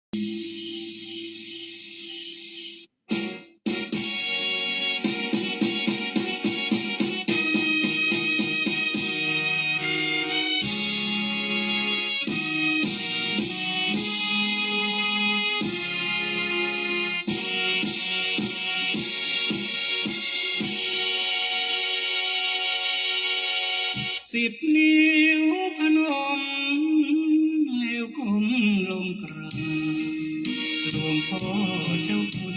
10 นิ้วพนมแล้วก้มลงกราบหลวงพ่อเจ้าคุณ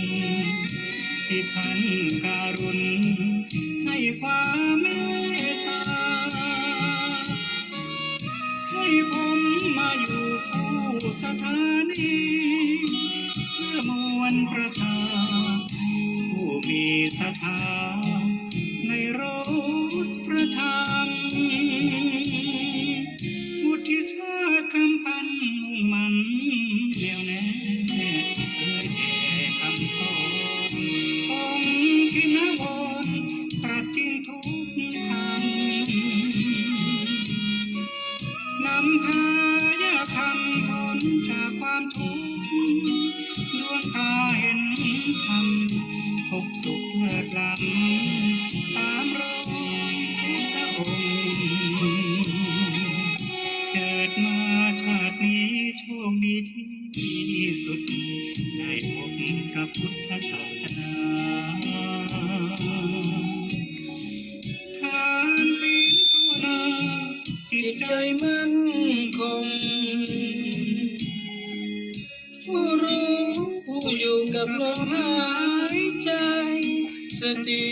ที่ท่านการุณให้ความเมตตาให้ผมมาอยู่คู่สถานีเพื่อมวลประชาผู้มีศรัทธาในรถประธานวุฒิชาติคำพันมุ่งมันเดียวแน่เคยแก่คำสอนองค์ที่นบนตรัสจริงทุกคำนำพายาธรรมพ้นจากความทุกข์ดวงตาเห็นธรรมพบสุขเลิศล้ำตามรอยพระองค์เกิดมาชาตินี้โชคดีที่สุดได้พบพระพุทธศาสนาทานศีลภาวนาจิตใจมั่นคงผู้รู้ผู้อยู่กับลมหายใจสติ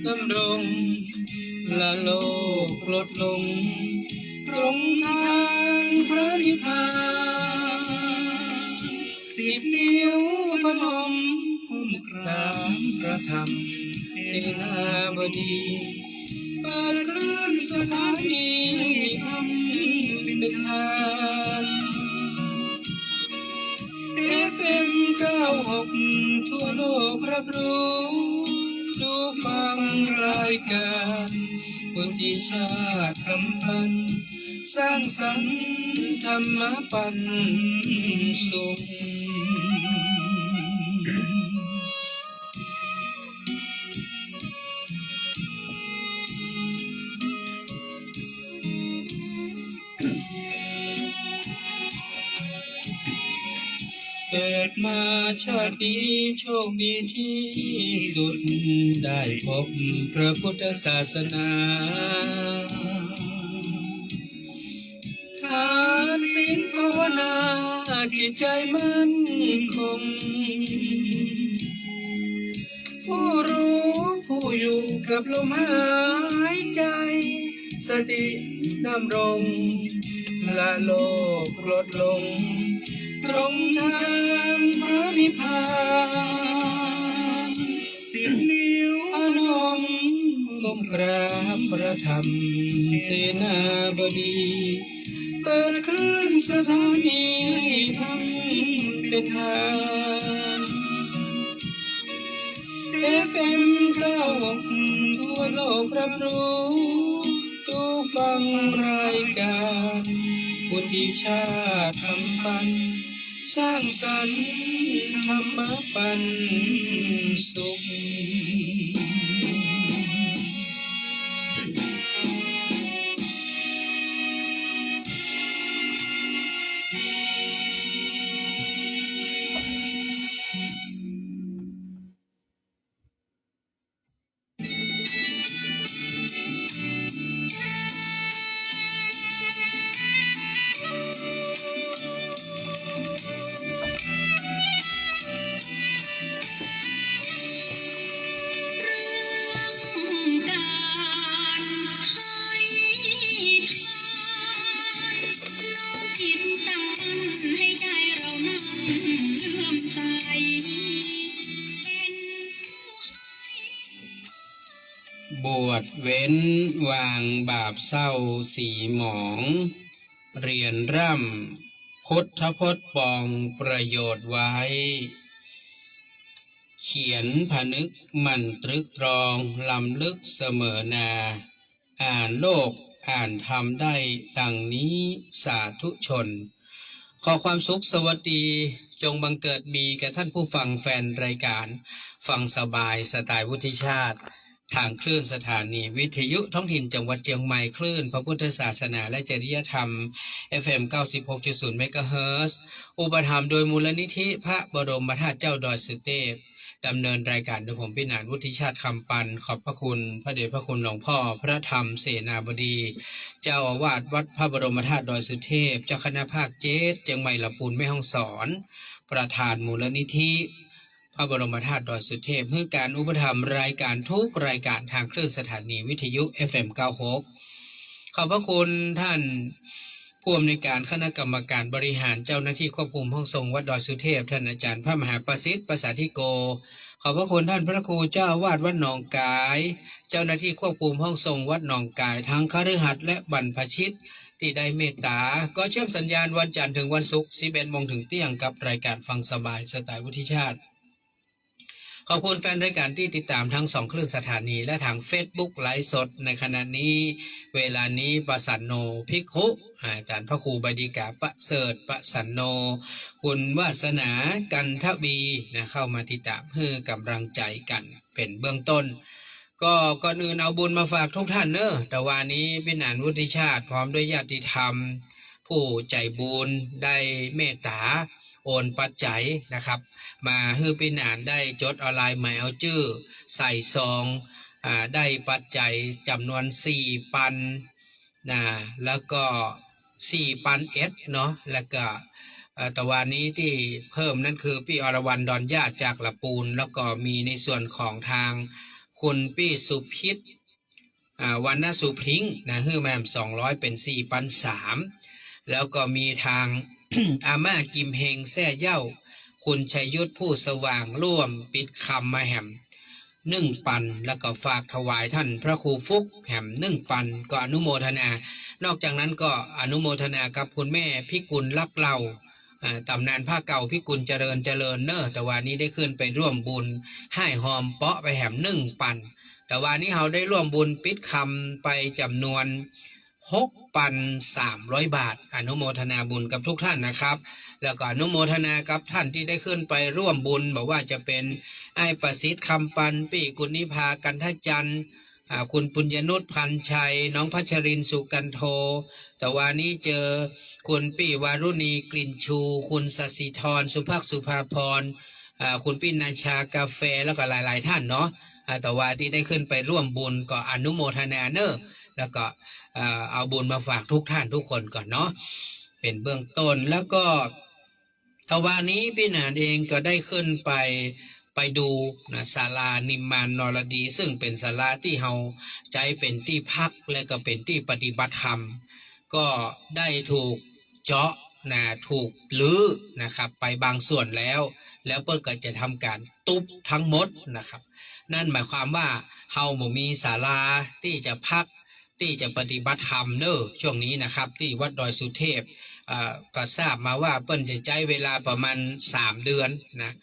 ดำรงละโลกลดลงตรงทางพระนิพพาน10 นิ้วพนมก้มกราบพระธรรมเสนาบดีเปิดคลื่นสถานีธรรมเป็นทางFM 96ทั่วโลกรับรู้ดูฟังรายการวุฒิชาติคำพันสร้างสรรค์ธรรมปันสุขเกิดมาชาตินี้โชคดีที่สุดได้พบพระพุทธศาสนาทานศีลภาวนาจิตใจมั่นคงผู้รู้ผู้อยู่กับลมหายใจสติดำรงละโลกลดลงตรงทางพระนิพพาน10 นิ้วพนมก้มกราบพระธรรมเสนาบดีเปิดคลื่นสถานีธรรมเป็นทาง FM 96ทั่วโลกรับรู้ดูฟังรายการวุฒิชาติคำพันสร้างสรรค์ธรรมปันสุขบวชเว้นวางบาปเศร้าสีหมองเรียนร่ำพุทธพจน์ปองประโยชน์ไว้เขียนผนึกมันตรึกตรองลำลึกเสมอนาอ่านโลกอ่านธรรมได้ดังนี้สาธุชนขอความสุขสวัสดี จงบังเกิดมีแก่ท่านผู้ฟังแฟนรายการฟังสบายสไตล์วุฒิชาติทางคลื่นสถานีวิทยุท้องถิ่นจังหวัดเชียงใหม่คลื่นพระพุทธศาสนาและจริยธรรม FM 96.0 เมกะเฮิรตซ์อุปถัมภ์โดยมูลนิธิพระบรมธาตุเจ้าดอยสุเทพดำเนินรายการโดยผมพินานวุฒิชาติคำปันขอบพระคุณพระเดชพระคุณหลวงพ่อพระธรรมเสนาบดีเจ้าอาวาสวัดพระบรมธาตุดอยสุเทพเจ้าคณะภาค7เชียงใหม่ลำพูนแม่ฮ่องสอนประธานมูลนิธิพระบรมธาตุดอยสุเทพเพื่อการอุปถัมภ์รายการทุกรายการทางคลื่นสถานีวิทยุ FM 96ขอบพระคุณท่านผู้อำนวยการคณะกรรมการบริหารเจ้าหน้าที่ควบคุมห้องทรงวัดดอยสุเทพท่านอาจารย์พระมหาประสิทธิ์ประสาธิโกขอบพระคุณท่านพระครูเจ้าอาวาสวัดหนองกายเจ้าหน้าที่ควบคุมห้องทรงวัดหนองกายทั้งคฤหัสถ์และบรรพชิตที่ได้เมตตาก็เชื่อมสัญญาณวันจันทร์ถึงวันศุกร์ 11 โมงถึงเที่ยงกับรายการฟังสบายสไตล์วุฒิชาติขอบคุณแฟนรายการที่ติดตามทั้ง2คลื่นสถานีและทาง Facebook ไลฟ์สดในขณะนี้เวลานี้ประสันโนภิกขุอาจารย์พระครูบดีกาประเสริฐประสันโนคุณวาสนากันทวีเข้ามาติดตามเพื่อกำลังใจกันเป็นเบื้องต้นก็ก่อนอื่นเอาบุญมาฝากทุกท่านเนอะแต่วันนี้เป็นอ่านวุฒิชาติพร้อมด้วยญาติธรรมผู้ใจบุญได้เมตตาโอนปัจจัยนะครับมาฮือพี่นานได้จดออนไลน์หมายเอาชื่อใส่ซองได้ปัจจัยจำนวน4ปันนะแล้วก็4ปันเนาะแล้วก็แต่วันนี้ที่เพิ่มนั่นคือพี่อรวรรณดอนญาติจากละปูนแล้วก็มีในส่วนของทางคุณพี่สุพิษวันนสุพริ้งนะฮือแมม200เป็น4ปัน3แล้วก็มีทาง อาม่ากิมเฮงแซ่เย่าคุณชัยยุทธผู้สว่างร่วมปิดคำมาแหม1 ปันแล้วก็ฝากถวายท่านพระครูฟุกแหม1 ปันก็อนุโมทนานอกจากนั้นก็อนุโมทนากับคุณแม่พิกุลลักเล่าตำนานผ้าเก่าพิกุลเจริญเนอะแต่วันนี้ได้ขึ้นไปร่วมบุญให้หอมเปาะไปแหม1 ปันแต่วันนี้เราได้ร่วมบุญปิดคำไปจำนวน6,300 บาทอนุโมทนาบุญกับทุกท่านนะครับแล้วก็อนุโมทนากับท่านที่ได้ขึ้นไปร่วมบุญบอกว่าจะเป็นไอ้ประสิทธิ์คำปันปีกุลนิพากันทจันทร์คุณปุญญนุชพันชัยน้องพัชรินสุกันโทแต่วันนี้เจอคุณปีวารุณีกลิ่นชูคุณสศิธรสุภาคสุภาพรคุณปินาชากาแฟแล้วก็หลายๆท่านเนาะแต่ว่าที่ได้ขึ้นไปร่วมบุญก็อนุโมทนาเนอะแล้วก็เอาบุญมาฝากทุกท่านทุกคนก่อนเนาะเป็นเบื้องต้นแล้วก็ทวานี้พี่หนานเองก็ได้ขึ้นไปดูนะศาลานิมมานนรดีซึ่งเป็นศาลาที่เฮาใจเป็นที่พักและก็เป็นที่ปฏิบัติธรรมก็ได้ถูกเจาะนะถูกลื้อนะครับไปบางส่วนแล้วเปิ้ลก็จะทำการตุบทั้งหมดนะครับนั่นหมายความว่าเฮาบ่มีศาลาที่จะพักที่จะปฏิบัติธรรมเนอะช่วงนี้นะครับที่วัดดอยสุเทพก็ทราบมาว่าเปิ้ลจะใช้เวลาประมาณ3 เดือนนะ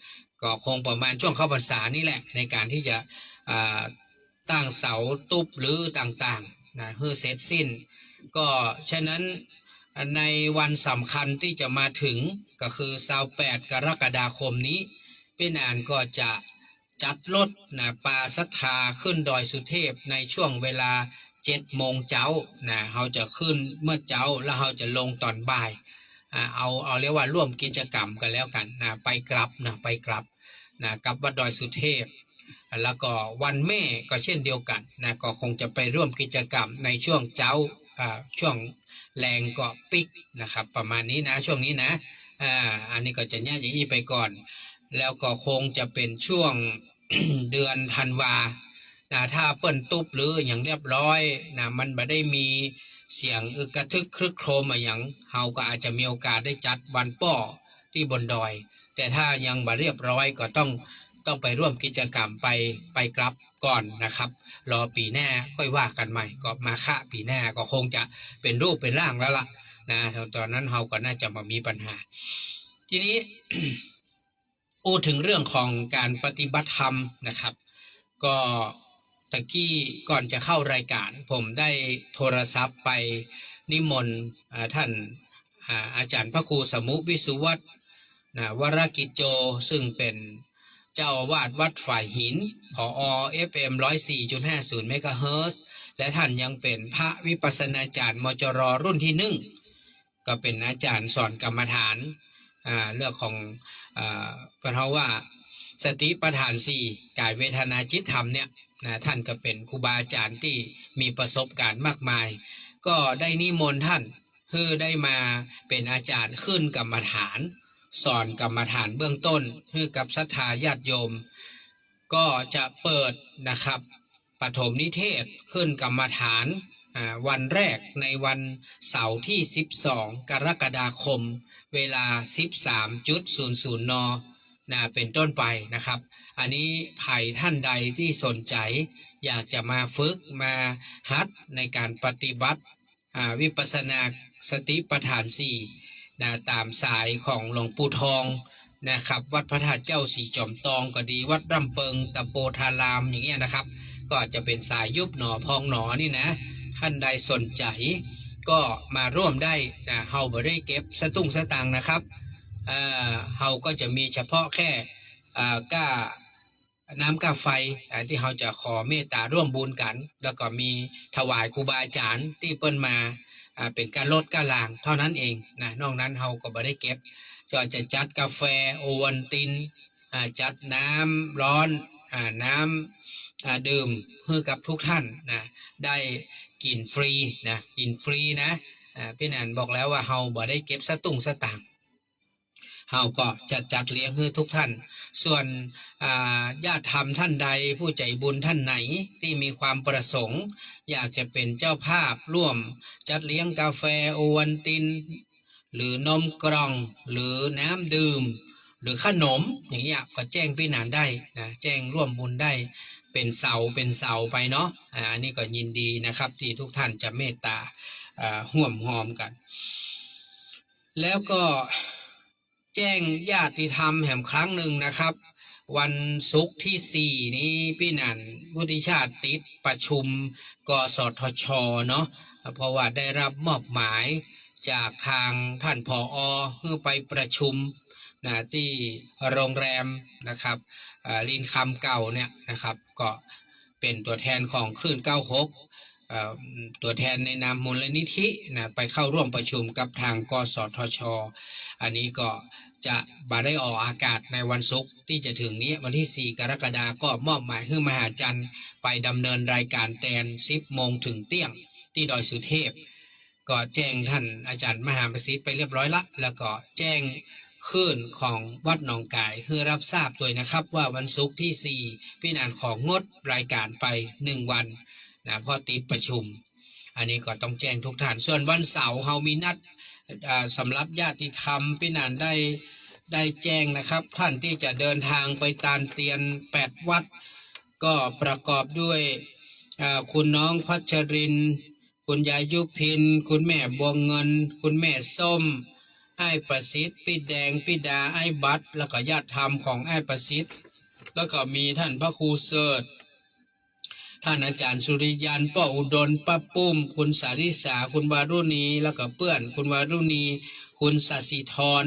ก็คงประมาณช่วงเข้าพรรษานี่แหละในการที่จะตั้งเสาตุบหรือต่างๆนะเพื่อเสร็จสิ้นก็ฉะนั้นในวันสำคัญที่จะมาถึงก็คือ28 กรกฎาคมนี้พี่นานก็จะจัดรถนะปาศรัทธาขึ้นดอยสุเทพในช่วงเวลา7 โมงเจ้านะเราจะขึ้นเมื่อเจ้าแล้วเราจะลงตอนบ่ายเอาเรียกว่าร่วมกิจกรรมกันแล้วกันนะไปกลับนะกับวัดดอยสุเทพแล้วก็วันแม่ก็เช่นเดียวกันนะก็คงจะไปร่วมกิจกรรมในช่วงเจ้าช่วงแรงก็ปิกนะครับประมาณนี้นะช่วงนี้นะอันนี้ก็จะแยกอย่างนี้ไปก่อนแล้วก็คงจะเป็นช่วง เดือนธันวาถ้าเปิ้นตุบหรืออย่างเรียบร้อยนะมันไม่ได้มีเสียงอึกกระทึกครึกโครมอย่างเฮาก็อาจจะมีโอกาสได้จัดวันป้อที่บนดอยแต่ถ้ายังบ่เรียบร้อยก็ต้องไปร่วมกิจกรรมไปกลับก่อนนะครับรอปีหน้าค่อยว่ากันใหม่ก็มาค่าปีหน้าก็คงจะเป็นรูปเป็นร่างแล้วล่ะนะตอนนั้นเฮาก็น่าจะมามีปัญหาทีนี้ พูดถึงเรื่องของการปฏิบัติธรรมนะครับก็ตะกี้ก่อนจะเข้ารายการผมได้โทรศัพท์ไปนิมนต์ท่านอาจารย์พระครูสมุวิสุวัตร วรกิจโจซึ่งเป็นเจ้าอาวาสวัดฝ่ายหินผอ FM 104.50 เมกะเฮิรตซ์และท่านยังเป็นพระวิปัสสนาจารย์มจรรุ่นที่1ก็เป็นอาจารย์สอนกรรมฐานเรื่องของก็เท่าว่าสติปัฏฐาน4กายเวทนาจิตธรรมเนี่ยท่านก็เป็นครูบาอาจารย์ที่มีประสบการณ์มากมายก็ได้นิมนต์ท่านเพื่อได้มาเป็นอาจารย์ขึ้นกรรมฐานสอนกรรมฐานเบื้องต้นให้กับศรัทธาญาติโยมก็จะเปิดนะครับปฐมนิเทศขึ้นกรรมฐานวันแรกในวันเสาร์ที่12กรกฎาคมเวลา 13.00 นเป็นต้นไปนะครับอันนี้ใครท่านใดที่สนใจอยากจะมาฝึกมาหัดในการปฏิบัติวิปัสสนาสติปัฏฐาน4ตามสายของหลวงปู่ทองนะครับวัดพระธาตุเจ้าสีจอมตองก็ดีวัดรำเปิงตะโปธารามอย่างเงี้ยนะครับก็จะเป็นสายยุบหนอพองหนอนี่นะท่านใดสนใจก็มาร่วมได้เฮาบ่ได้เก็บสตุ้งสตางค์นะครับเฮาก็จะมีเฉพาะแค่ก้าน้ำกาไฟที่เราจะขอเมตตาร่วมบุญกันแล้วก็มีถวายครูบาอาจารย์ที่เปิ้นมาเป็นการลดการล้างเท่านั้นเองนอกนั้นเราก็บ่ได้เก็บก็จะจัดกาแฟโอวัลตินจัดน้ำร้อนน้ำดื่มให้กับทุกท่านได้กินฟรีกินฟรีนะพี่นันบอกแล้วว่าเราบ่ได้เก็บสตุ้งสตางค์เฮาก็จะจัดเลี้ยงให้ทุกท่านส่วนญาติธรรมท่านใดผู้ใจบุญท่านไหนที่มีความประสงค์อยากจะเป็นเจ้าภาพร่วมจัดเลี้ยงกาแฟโอวัลตินหรือนมกล่องหรือน้ำดื่มหรือขนมอย่างเงี้ยก็แจ้งพี่นันได้แจ้งร่วมบุญได้เป็นเสาไปเนาะอันนี้ก็ยินดีนะครับที่ทุกท่านจะเมตตาห่วมหอมกันแล้วก็แจ้งญาติธรรมแห่งครั้งหนึ่งนะครับวันศุกร์ที่4นี้พี่นันวุฒิชาติติดประชุมกสทชเนาะเพราะว่าได้รับมอบหมายจากทางท่านผอ.เพื่อไปประชุมที่โรงแรมนะครับลินคำเก่าเนี่ยนะครับก็เป็นตัวแทนของคลื่น96ตัวแทนในนามมูลนิธิไปเข้าร่วมประชุมกับทางกสทช.อันนี้ก็จะมาได้ออกอากาศในวันศุกร์ที่จะถึงนี้วันที่4กรกฎาคมก็มอบหมายให้มหาจันทร์ไปดำเนินรายการแตน10 โมงถึงเที่ยงที่ดอยสุเทพก็แจ้งท่านอาจารย์มหาประสิทธิ์ไปเรียบร้อยละแล้วก็แจ้งขึ้นของวัดหนองกายเพื่อรับทราบด้วยนะครับว่าวันศุกร์ที่4พี่นันของงดรายการไป1 วันเพราะติดประชุมอันนี้ก็ต้องแจ้งทุกท่านส่วนวันเสาร์เรามีนัดสำหรับญาติธรรมพี่นันได้แจ้งนะครับท่านที่จะเดินทางไปตานเตียน8 วัดก็ประกอบด้วยคุณน้องพัชรินคุณยายยุพินคุณแม่บัวเงินคุณแม่ส้มไอ้ประสิทธิ์พี่แดงพี่ดาไอ้บัตรแล้วก็ญาติธรรมของไอ้ประสิทธิ์แล้วก็มีท่านพระครูเสิร์ชท่านอาจารย์สุริยันป้าอุดรป้าปุ้มคุณสาริสาคุณวารุณีแล้วก็เพื่อนคุณวารุณีคุณสัสิธร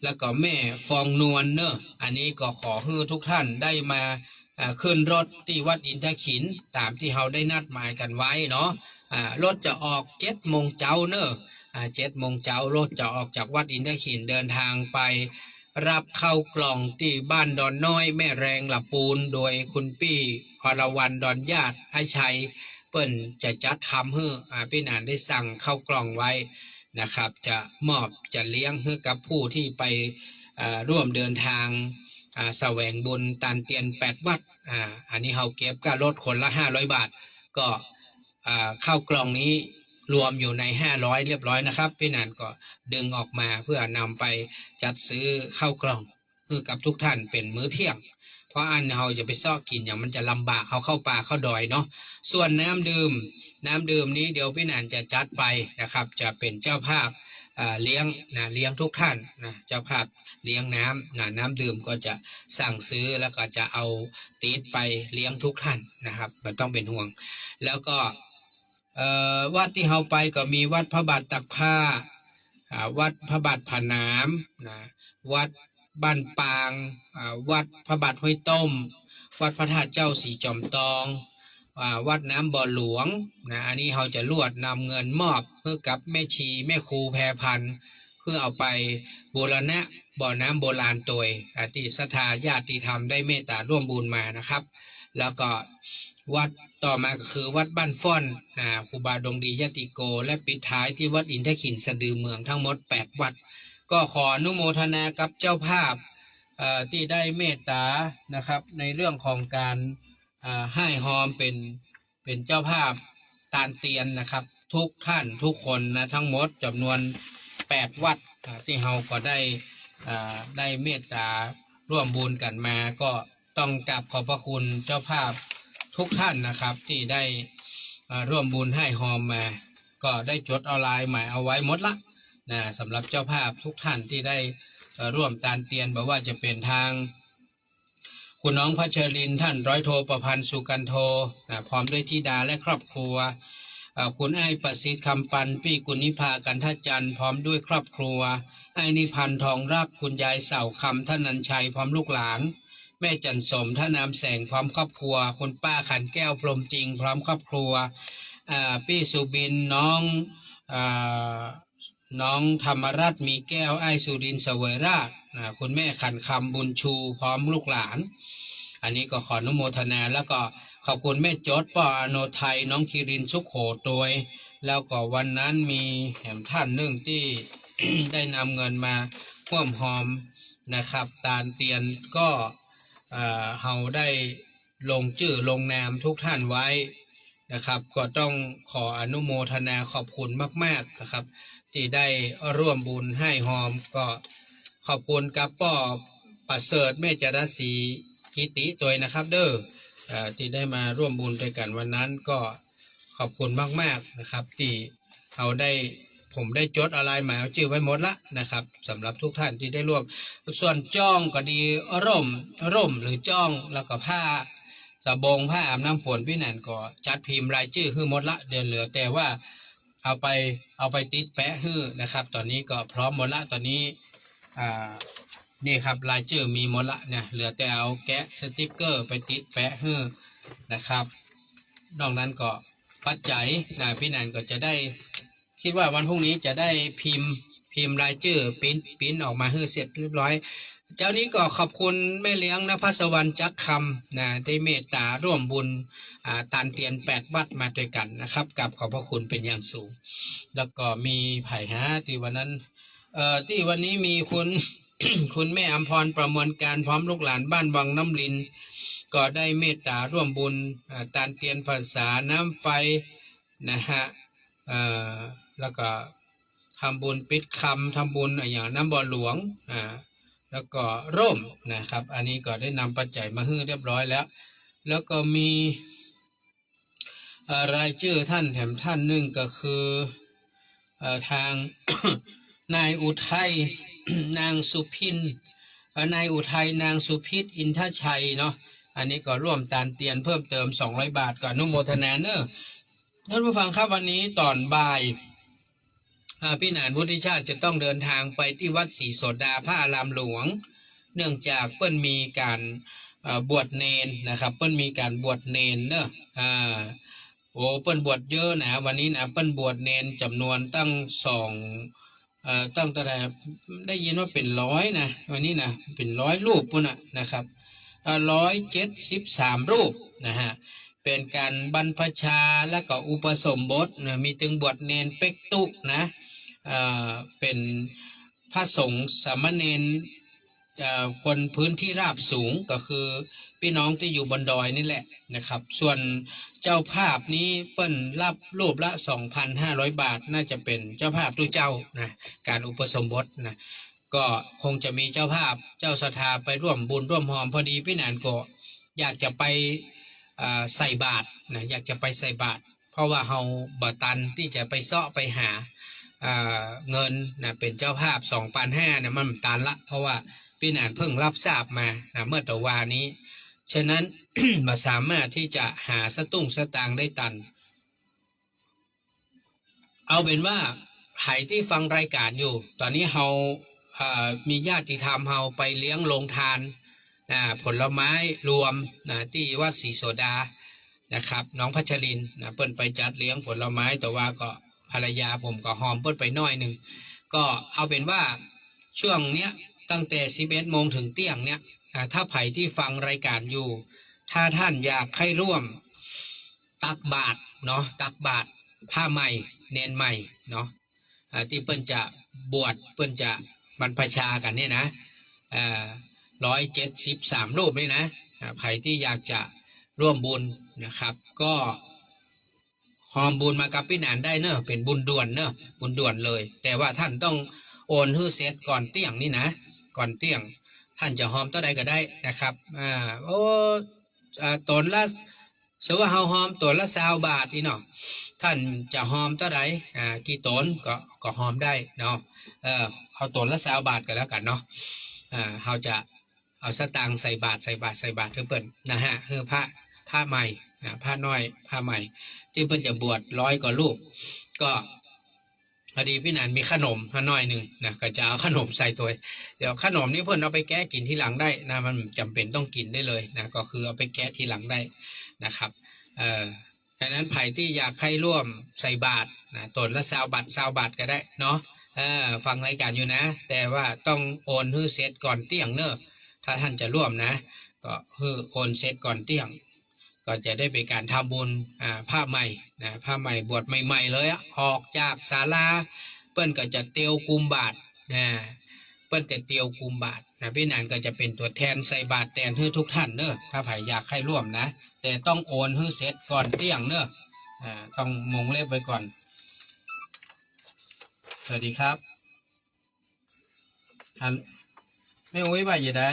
แล้วก็แม่ฟองนวลเนอะอันนี้ก็ขอให้ทุกท่านได้มาขึ้นรถที่วัดอินทขินตามที่เราได้นัดหมายกันไว้เนาะรถจะออก7 โมงเช้าเนอะ7 โมงเช้ารถจะออกจากวัดอินทขินเดินทางไปรับเข้ากล่องที่บ้านดอนน้อยแม่แรงหลับปูนโดยคุณปี้อรวรรณดอนญาติไอชัยเปิ้นจะจัดทำให้พี่นันได้สั่งเข้ากล่องไว้นะครับจะมอบจะเลี้ยงให้กับผู้ที่ไปร่วมเดินทางแสวงบุญตานเตียน8 วัดอันนี้เราเก็บก็ลดคนละ500 บาทก็เข้ากล่องนี้รวมอยู่ใน500เรียบร้อยนะครับพี่นันก็ดึงออกมาเพื่อนำไปจัดซื้อเข้ากล่องคือกับทุกท่านเป็นมื้อเที่ยงเพราะอันเราจะไปซอกกินอย่างมันจะลำบากเขาเข้าป่าเข้าดอยเนาะส่วนน้ำดื่มนี้เดี๋ยวพี่นันจะจัดไปนะครับจะเป็นเจ้าภาพเลี้ยงทุกท่านเจ้าภาพเลี้ยงน้ำดื่มก็จะสั่งซื้อแล้วก็จะเอาติดไปเลี้ยงทุกท่านนะครับไม่ต้องเป็นห่วงแล้วก็วัดที่เราไปก็มีวัดพระบาทตักผ้า วัดพระบาทผาน้ำนะวัดบ้านปางวัดพระบาทห้วยต้มวัดพระธาตุเจ้าสีจอมตองวัดน้ำบ่อหลวงนะอันนี้เราจะลวดนำเงินมอบเพื่อกับแม่ชีแม่ครูแพรพันธ์เพื่อเอาไปบูรณะบ่อน้ำโบราณโดยที่ศรัทธาญาติธรรมได้เมตตาร่วมบุญมานะครับแล้วก็วัดต่อมาก็คือวัดบ้านฟ่อนครูบาดงดียติโกและปิดท้ายที่วัดอินทขินสะดือเมืองทั้งหมด8วัดก็ขออนุโมทนากับเจ้าภาพที่ได้เมตตานะครับในเรื่องของการให้หอมเป็นเจ้าภาพตานเตียนนะครับทุกท่านทุกคนนะทั้งหมดจำนวน8วัดที่เราก็ได้เมตตาร่วมบุญกันมาก็ต้องกราบขอบพระคุณเจ้าภาพทุกท่านนะครับที่ได้ร่วมบุญให้หอมมาก็ได้จดเอาลายหมายเอาไว้หมดละนะสำหรับเจ้าภาพทุกท่านที่ได้ร่วมตานเตียนบอกว่าจะเป็นทางคุณน้องพัชรินท่านร้อยโทประพันธ์สุกันโทพร้อมด้วยธิดาและครอบครัวคุณไอ้ประสิทธิ์คำปันปี้กุณิภากันทัจันทร์พร้อมด้วยครอบครัวไอ้นิพันธ์ทองรักคุณยายเสาคำท่านนันชัยพร้อมลูกหลานแม่จันสมท่านนามแสงพร้อมครอบครัวคุณป้าขันแก้วพรหมจริงพร้อมครอบครัวปี้สุบินน้องธรรมรัตน์มีแก้วไอ้สุรินทร์เสวยราชคุณแม่ขันคำบุญชูพร้อมลูกหลานอันนี้ก็ขออนุโมทนาแล้วก็ขอบคุณแม่จดป้ออโนไทยน้องคิรินสุขโขโดยแล้วก็วันนั้นมีแห่งท่านหนึ่งที่ ได้นำเงินมาร่วมหอมนะครับตาลเตียนก็เฮาได้ลงชื่อลงนามทุกท่านไว้นะครับก็ต้องขออนุโมทนาขอบคุณมากๆนะครับที่ได้ร่วมบุญให้หอมก็ขอบคุณกับป้อประเสริฐแม่จารศรีกิติตัวนะครับเด้อที่ได้มาร่วมบุญด้วยกันวันนั้นก็ขอบคุณมากๆนะครับที่เราได้ผมได้จดอะไรหมายเอาชื่อไว้หมดละนะครับสำหรับทุกท่านที่ได้ร่วมส่วนจ้องก็ดีร่มหรือจ้องแล้วก็ผ้าสบงผ้าอาบน้ำฝนพี่นันก็จัดพิมพ์รายชื่อคือหมดละเดือนเหลือแต่ว่าเอาไปติดแปะฮื้อนะครับตอนนี้ก็พร้อมหมดละตอนนี้นี่ครับรายชื่อมีหมดละเนี่ยเหลือแต่เอาแกะสติกเกอร์ไปติดแปะฮื้อนะครับนอกนั้นก็ปัจจัยพี่นันก็จะได้คิดว่าวันพรุ่งนี้จะได้พิมพ์รายชื่อปิ้นออกมาให้เสร็จเรียบร้อยเจ้านี้ก็ขอบคุณแม่เลี้ยงนภัสวรรณจักคำได้เมตตาร่วมบุญตานเตียน8วัดมาด้วยกันนะครับกับขอบพระคุณเป็นอย่างสูงแล้วก็มีไผ่ฮะที่วันนั้นที่วันนี้มีคุณ คุณแม่อมพรประมวลการพร้อมลูกหลานบ้านวังน้ำลินก็ได้เมตตาร่วมบุญตานเตียนภาษาน้ำไฟนะฮะแล้วก็ทำบุญปิดคำทำบุญอย่างน้ำบ่อหลวงแล้วก็ร่มนะครับอันนี้ก็ได้นำปัจจัยมาให้เรียบร้อยแล้วก็มีรายชื่อท่านแถมท่านหนึ่งก็คือทาง นายอุทัย นางสุพินนายอุทัยนางสุพิษอินทชัยเนาะอันนี้ก็ร่วมตานเตียนเพิ่มเติม200 บาทก็อนุโมทนาเนอะท่านผู้ฟังครับวันนี้ตอนบ่ายพี่หนานวุฒิชาติจะต้องเดินทางไปที่วัดศรีโสดาพระอารามหลวงเนื่องจากเปิ้นมีการบวชเนนนะครับเปิ้นมีการบวชเนนเนอะโอ้เปิ้นบวชเยอะนะวันนี้นะเปิ้นบวชเนนจำนวนตั้งตั้งแต่ได้ยินว่าเป็น100นะวันนี้นะเป็น100 รูปปุ่นนะครับ173 รูปนะฮะเป็นการบรรพชาและก็อุปสมบทนะมีถึงบวชเนนเป็กตุนะเป็นพระสงฆ์สามเณรคนพื้นที่ราบสูงก็คือพี่น้องที่อยู่บนดอยนี่แหละนะครับส่วนเจ้าภาพนี้เปิ้นรับรูปละ 2,500 บาทน่าจะเป็นเจ้าภาพทุกเจ้านะการอุปสมบทนะก็คงจะมีเจ้าภาพเจ้าศรัทธาไปร่วมบุญร่วมหอมพอดีพี่หนานก็อยากจะไปใส่บาตรนะอยากจะไปใส่บาตรเพราะว่าเฮาบ่ตันที่จะไปเสาะไปหาเงินนะเป็นเจ้าภาพ 2,500นะมันตันละเพราะว่าพี่หนานเพิ่งรับทราบมานะเมื่อตะวานี้ฉะนั้น มาสามารถที่จะหาสตุ้งสตางค์ได้ตันเอาเป็นว่า ใครที่ฟังรายการอยู่ตอนนี้เรามีญาติธรรมเราไปเลี้ยงโรงทานผลไม้รวมที่วัดศรีโสดานะครับน้องพัชรินเปิ้นไปจัดเลี้ยงผลไม้แต่ว่าก็ภรรยาผมก็หอมเปิ้นไปหน่อยหนึ่งก็เอาเป็นว่าช่วงเนี้ยตั้งแต่11 โมงถึงเที่ยงเนี้ยถ้าไผ่ที่ฟังรายการอยู่ถ้าท่านอยากให้ร่วมตักบาตรเนาะตักบาตรผ้าใหม่เนนใหม่เนาะที่เปิ้นจะบวชเปิ้นจะบรรพชากันเนี่ยนะ173 รูปนี่นะใครที่อยากจะร่วมบุญนะครับก็หอมบุญมากับพี่หนานได้เนอะเป็นบุญด่วนเนอะบุญด่วนเลยแต่ว่าท่านต้องโอนฮื้อเสร็จก่อนเที่ยงนี่นะก่อนเที่ยงท่านจะหอมเท่าใดก็ได้นะครับตนละสมมุติว่าเฮาหอมตนละ20 บาทนี่เนาะท่านจะหอมเท่าใดกี่ตนก็หอมได้เนาะเอาตนละ20 บาทก็แล้วกันเนาะเขาจะเอาสตางค์ใส่บาทให้เปิ้นนะฮะคือผ้าใหม่ผ้าน้อยผ้าใหม่ที่เปิ้นจะบวช100 กว่ารูปก็พอดีพี่นันมีขนมผ้าน้อยหนึ่งนะก็จะเอาขนมใส่ตัวเดี๋ยวขนมนี้เพิ่นเอาไปแก้กินทีหลังได้นะมันจำเป็นต้องกินได้เลยนะก็คือเอาไปแก้ทีหลังได้นะครับดังนั้นไผ่ที่อยากให้ร่วมใส่บาตรนะตนละ20 บาทก็ได้เนาะฟังรายการอยู่นะแต่ว่าต้องโอนฮื้อเสร็จก่อนเที่ยงเนอะถ้าท่านจะร่วมนะก็ฮื้อโอนเสร็จก่อนเที่ยงก็จะได้เป็นการทำบุญผ้าใหม่นะผ้าใหม่บวชใหม่ๆเลยออกจากศาลาเปิ้นก็จะเตียวกุมบาทนะเปิ้นจะเตียวกุมบาทนะพี่นันก็จะเป็นตัวแทนใส่บาตรแทนให้ทุกท่านเนอะถ้าใครอยากให้ร่วมนะแต่ต้องโอนฮื้อเสร็จก่อนเที่ยงเนอะต้องมงเล็บไว้ก่อนสวัสดีครับไม่อุ้ยว่าอย่าได้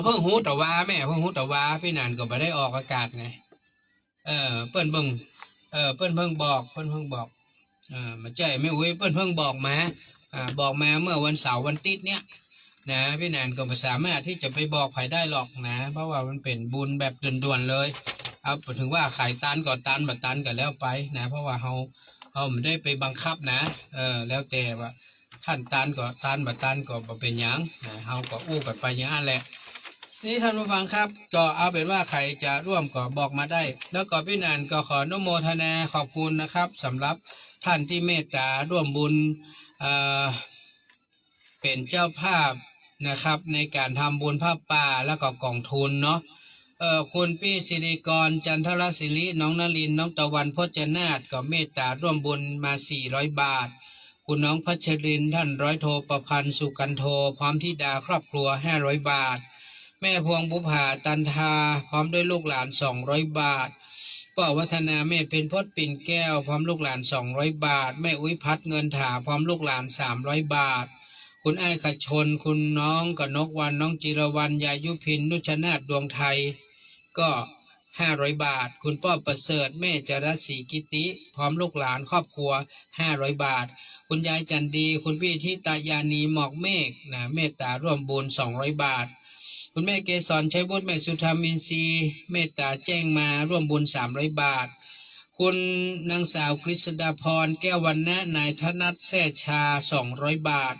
เพิ่งหูแต่ว่าแม่เพิ่งหูแต่ว่าพี่นันก็ไม่ได้ออกอากาศไงเปิ้นเบิ่งเปิ้นเพิ่งบอกมาใจไม่อุ้ยเปิ้นเพิ่งบอกมาบอกมาเมื่อวันเสาร์วันติดเนี้ยนะพี่นันก็ไม่สามารถที่จะไปบอกใครได้หรอกนะเพราะว่ามันเป็นบุญแบบด่วนๆเลยเอาถึงว่าขายตันก็ตันบัดตันก็แล้วไปนะเพราะว่าเขาไม่ได้ไปบังคับนะแล้วแต่ว่าท่านตันก็ตันบัดตันก็บ่เป็นหยังเขาก็อู้กันไปอย่างนั้นแหละนี่ท่านผู้ฟังครับก็เอาเป็นว่าใครจะร่วมก็บอกมาได้แล้วก็พี่นันก็ขออนุโมทนาขอบคุณนะครับสำหรับท่านที่เมตตาร่วมบุญเป็นเจ้าภาพนะครับในการทำบุญผ้าป่าแล้วก็กองทุนเนาะคุณพี่สิริกรจันทรศิริน้องนลินน้องตะวันพจนาถก็เมตตาร่วมบุญมา400 บาทคุณน้องพัชรินท่านร้อยโทประพันธ์สุกันโทพร้อมธิดาครอบครัว500 บาทแม่พวงบุภาตันทาพร้อมด้วยลูกหลาน200 บาทป้าวัฒนาแม่เป็นพจน์ปิ่นแก้วพร้อมลูกหลาน200 บาทแม่อุ้ยพัดเงินถาพร้อมลูกหลาน300 บาทคุณไอ้ขชนคุณน้องกนกวันน้องจิรวรรณยายุพินนุชนาถดวงไทยก็500 บาทคุณป้อประเสริฐแม่จรัสศรีกิติพร้อมลูกหลานครอบครัว500 บาทคุณยายจันดีคุณพี่ทิตายานีหมอกเมฆนะเมตตาร่วมบุญ200 บาทคุณแม่เกษรชัยบุตรแม่สุธรรมินทรีเมตตาแจ้งมาร่วมบุญ300 บาทคุณนางสาวกฤษดาพรแก้ววรรณะนายธนัทแซ่ชา200 บาท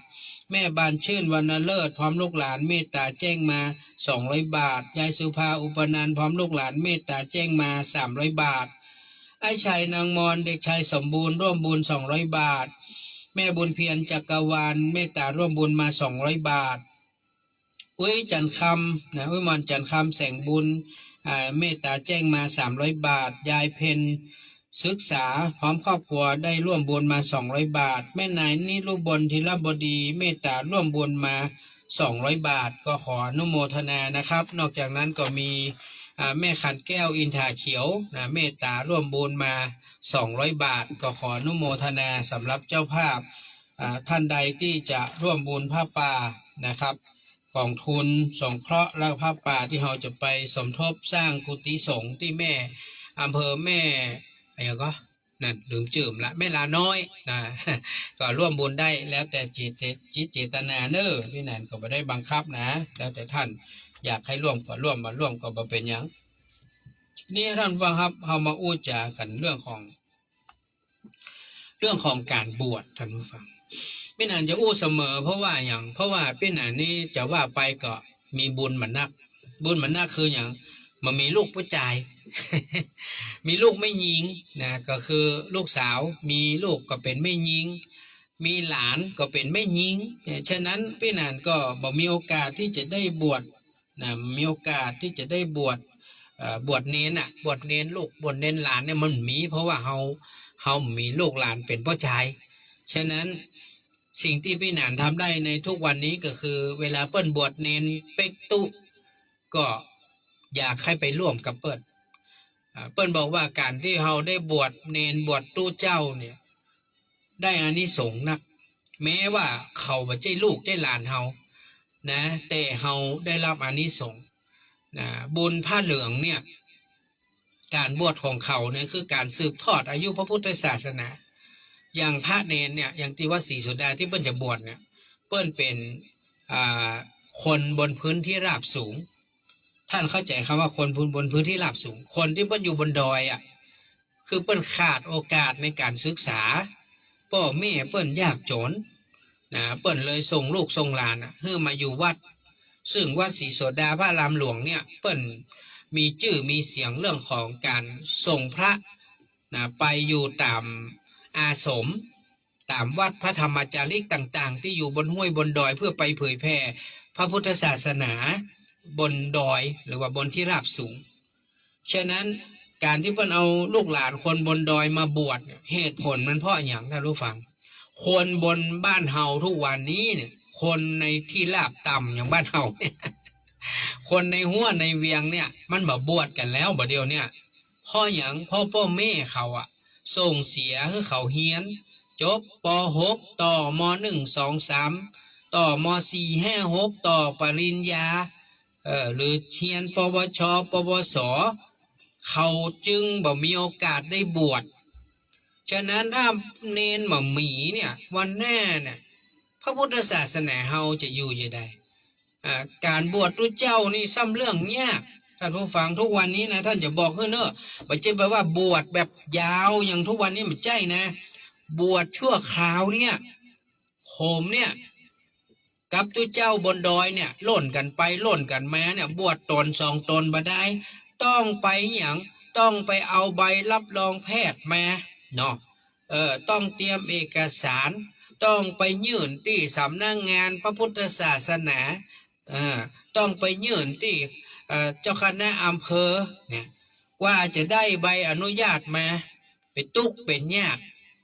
แม่บานชื่นวรรณเลิศพร้อมลูกหลานเมตตาแจ้งมา200 บาทยายสุภาอุปนันท์พร้อมลูกหลานเมตตาแจ้งมา300 บาทไอ้ชัยนางมอนเด็กชายสมบูรณ์ร่วมบุญ200 บาทแม่บุญเพียรจักรวาลเมตตาร่วมบุญมา200 บาทอุ้ยจันคำนะอุ้ยมอนจันคำแสงบุญเมตตาแจ้งมา300 บาทยายเพนศึกษาพร้อมครอบครัวได้ร่วมบุญมา200 บาทแม่นายนิรุบลธีรบดีเมตตาร่วมบุญมา200 บาทก็ขออนุโมทนานะครับนอกจากนั้นก็มีแม่ขันแก้วอินทาเขียวนะเมตตาร่วมบุญมา200 บาทก็ขออนุโมทนาสำหรับเจ้าภาพท่านใดที่จะร่วมบุญผ้าป่านะครับกองทุนสงเคราะห์และผ้าป่าที่เราจะไปสมทบสร้างกุฏิสงฆ์ที่แม่อำเภอแม่อะไรก็นั่นลืมจืมละแม่ลาน้อยนะก็ร่วมบุญได้แล้วแต่เจตนาเนอพี่นันก็ไม่ได้บังคับนะแล้วแต่ท่านอยากให้ร่วมก็ร่วมมาร่วมก็บ่เป็นหยัง นี่ท่านฟังครับเรามาอู้จากันเรื่องของการบวชท่านผู้ฟังเป็นอันจะอู้เสมอเพราะว่าอย่างเพราะว่าเป็นอันนี้จะว่าไปก็มีบุญมันนักบุญมันนักคืออย่างมันมีลูกผู้ชาย มีลูกไม่หญิงนะก็คือลูกสาวมีลูกก็เป็นไม่หญิงมีหลานก็เป็นไม่หญิงฉะนั้นพี่นันก็บอกมีโอกาสที่จะได้บวชนะมีโอกาสที่จะได้บวชบวชเน้นอ่ะบวชเน้นลูกบวชเน้นหลานเนี่ยมันมีเพราะว่าเฮามีลูกหลานเป็นผู้ชายฉะนั้นสิ่งที่พี่หนานทำได้ในทุกวันนี้ก็คือเวลาเปิ้นบวชเน้นเป็กตุก็อยากให้ไปร่วมกับเปิ้นเปิ้นบอกว่าการที่เฮาได้บวชเนนบวชตู้เจ้าเนี่ยได้อานิสงส์นักแม้ว่าเขาบ่ใช่ลูกใช่หลานเฮานะแต่เฮาได้รับอานิสงส์นะบุญผ้าเหลืองเนี่ยการบวชของเขาเนี่ยคือการสืบทอดอายุพระพุทธศาสนาอย่างพระเนนเนี่ยอย่างที่วัดศรีโสดาที่เปิ้นจะบวชเนี่ยเปิ้นเป็นคนบนพื้นที่ราบสูงท่านเข้าใจคำว่าคนบนพื้นที่ราบสูงคนที่เปิ้นอยู่บนดอยอ่ะคือเปิ้นขาดโอกาสในการศึกษาพ่อแม่เปิ้นยากจนนะเปิ้นเลยส่งลูกส่งหลานให้มาอยู่วัดซึ่งวัดศรีโสดาพระรามหลวงเนี่ยเปิ้นมีชื่อมีเสียงเรื่องของการส่งพระนะไปอยู่ตามอาสมตามวัดพระธรรมจาริกต่างๆที่อยู่บนห้วยบนดอยเพื่อไปเผยแผ่พระพุทธศาสนาบนดอยหรือว่าบนที่ราบสูงฉะนั้นการที่เพิ่นเอาลูกหลานคนบนดอยมาบวชเหตุผลมันเพราะอย่างท่านผู้ฟังคนบนบ้านเฮาทุกวันนี้เนี่ยคนในที่ราบต่ำอย่างบ้านเฮาเนี่ยคนในหัวในเวียงเนี่ยมันมาบวชกันแล้วบ่เดียวเนี่ยพ่ออย่างพ่อแม่เขาส่งเสียให้เขาเฮียนจบป .6 ต่อม .1 2 3 ต่อม .4 5 6 ต่อปริญญาหรือเรียนปวชปวสเขาจึงบ่มีโอกาสได้บวชฉะนั้นถ้าเนนหม่หมีเนี่ยวันแน่เนี่ยพระพุทธศาสนาเฮาจะอยู่ยังไงการบวชรู้เจ้านี่ซ้ำเรื่องยากท่านผู้ฟังทุกวันนี้นะท่านจะบอกเฮ้อเนอะไม่ใช่แปลว่าบวชแบบยาวอย่างทุกวันนี้ไม่ใช่นะบวชชั่วคราวเนี่ยผมเนี่ยกับตัวเจ้าบนดอยเนี่ยล่นกันไปล่นกันมาเนี่ยบวชตน2 ตนบ่ได้ต้องไปอย่างต้องไปเอาใบรับรองแพทย์มาเนาะต้องเตรียมเอกสารต้องไปยื่นที่สำนักงานพระพุทธศาสนาต้องไปยื่นที่เจ้าคณะอำเภอเนี่ยกว่าจะได้ใบอนุญาตมาเป็นตุกเป็นยาก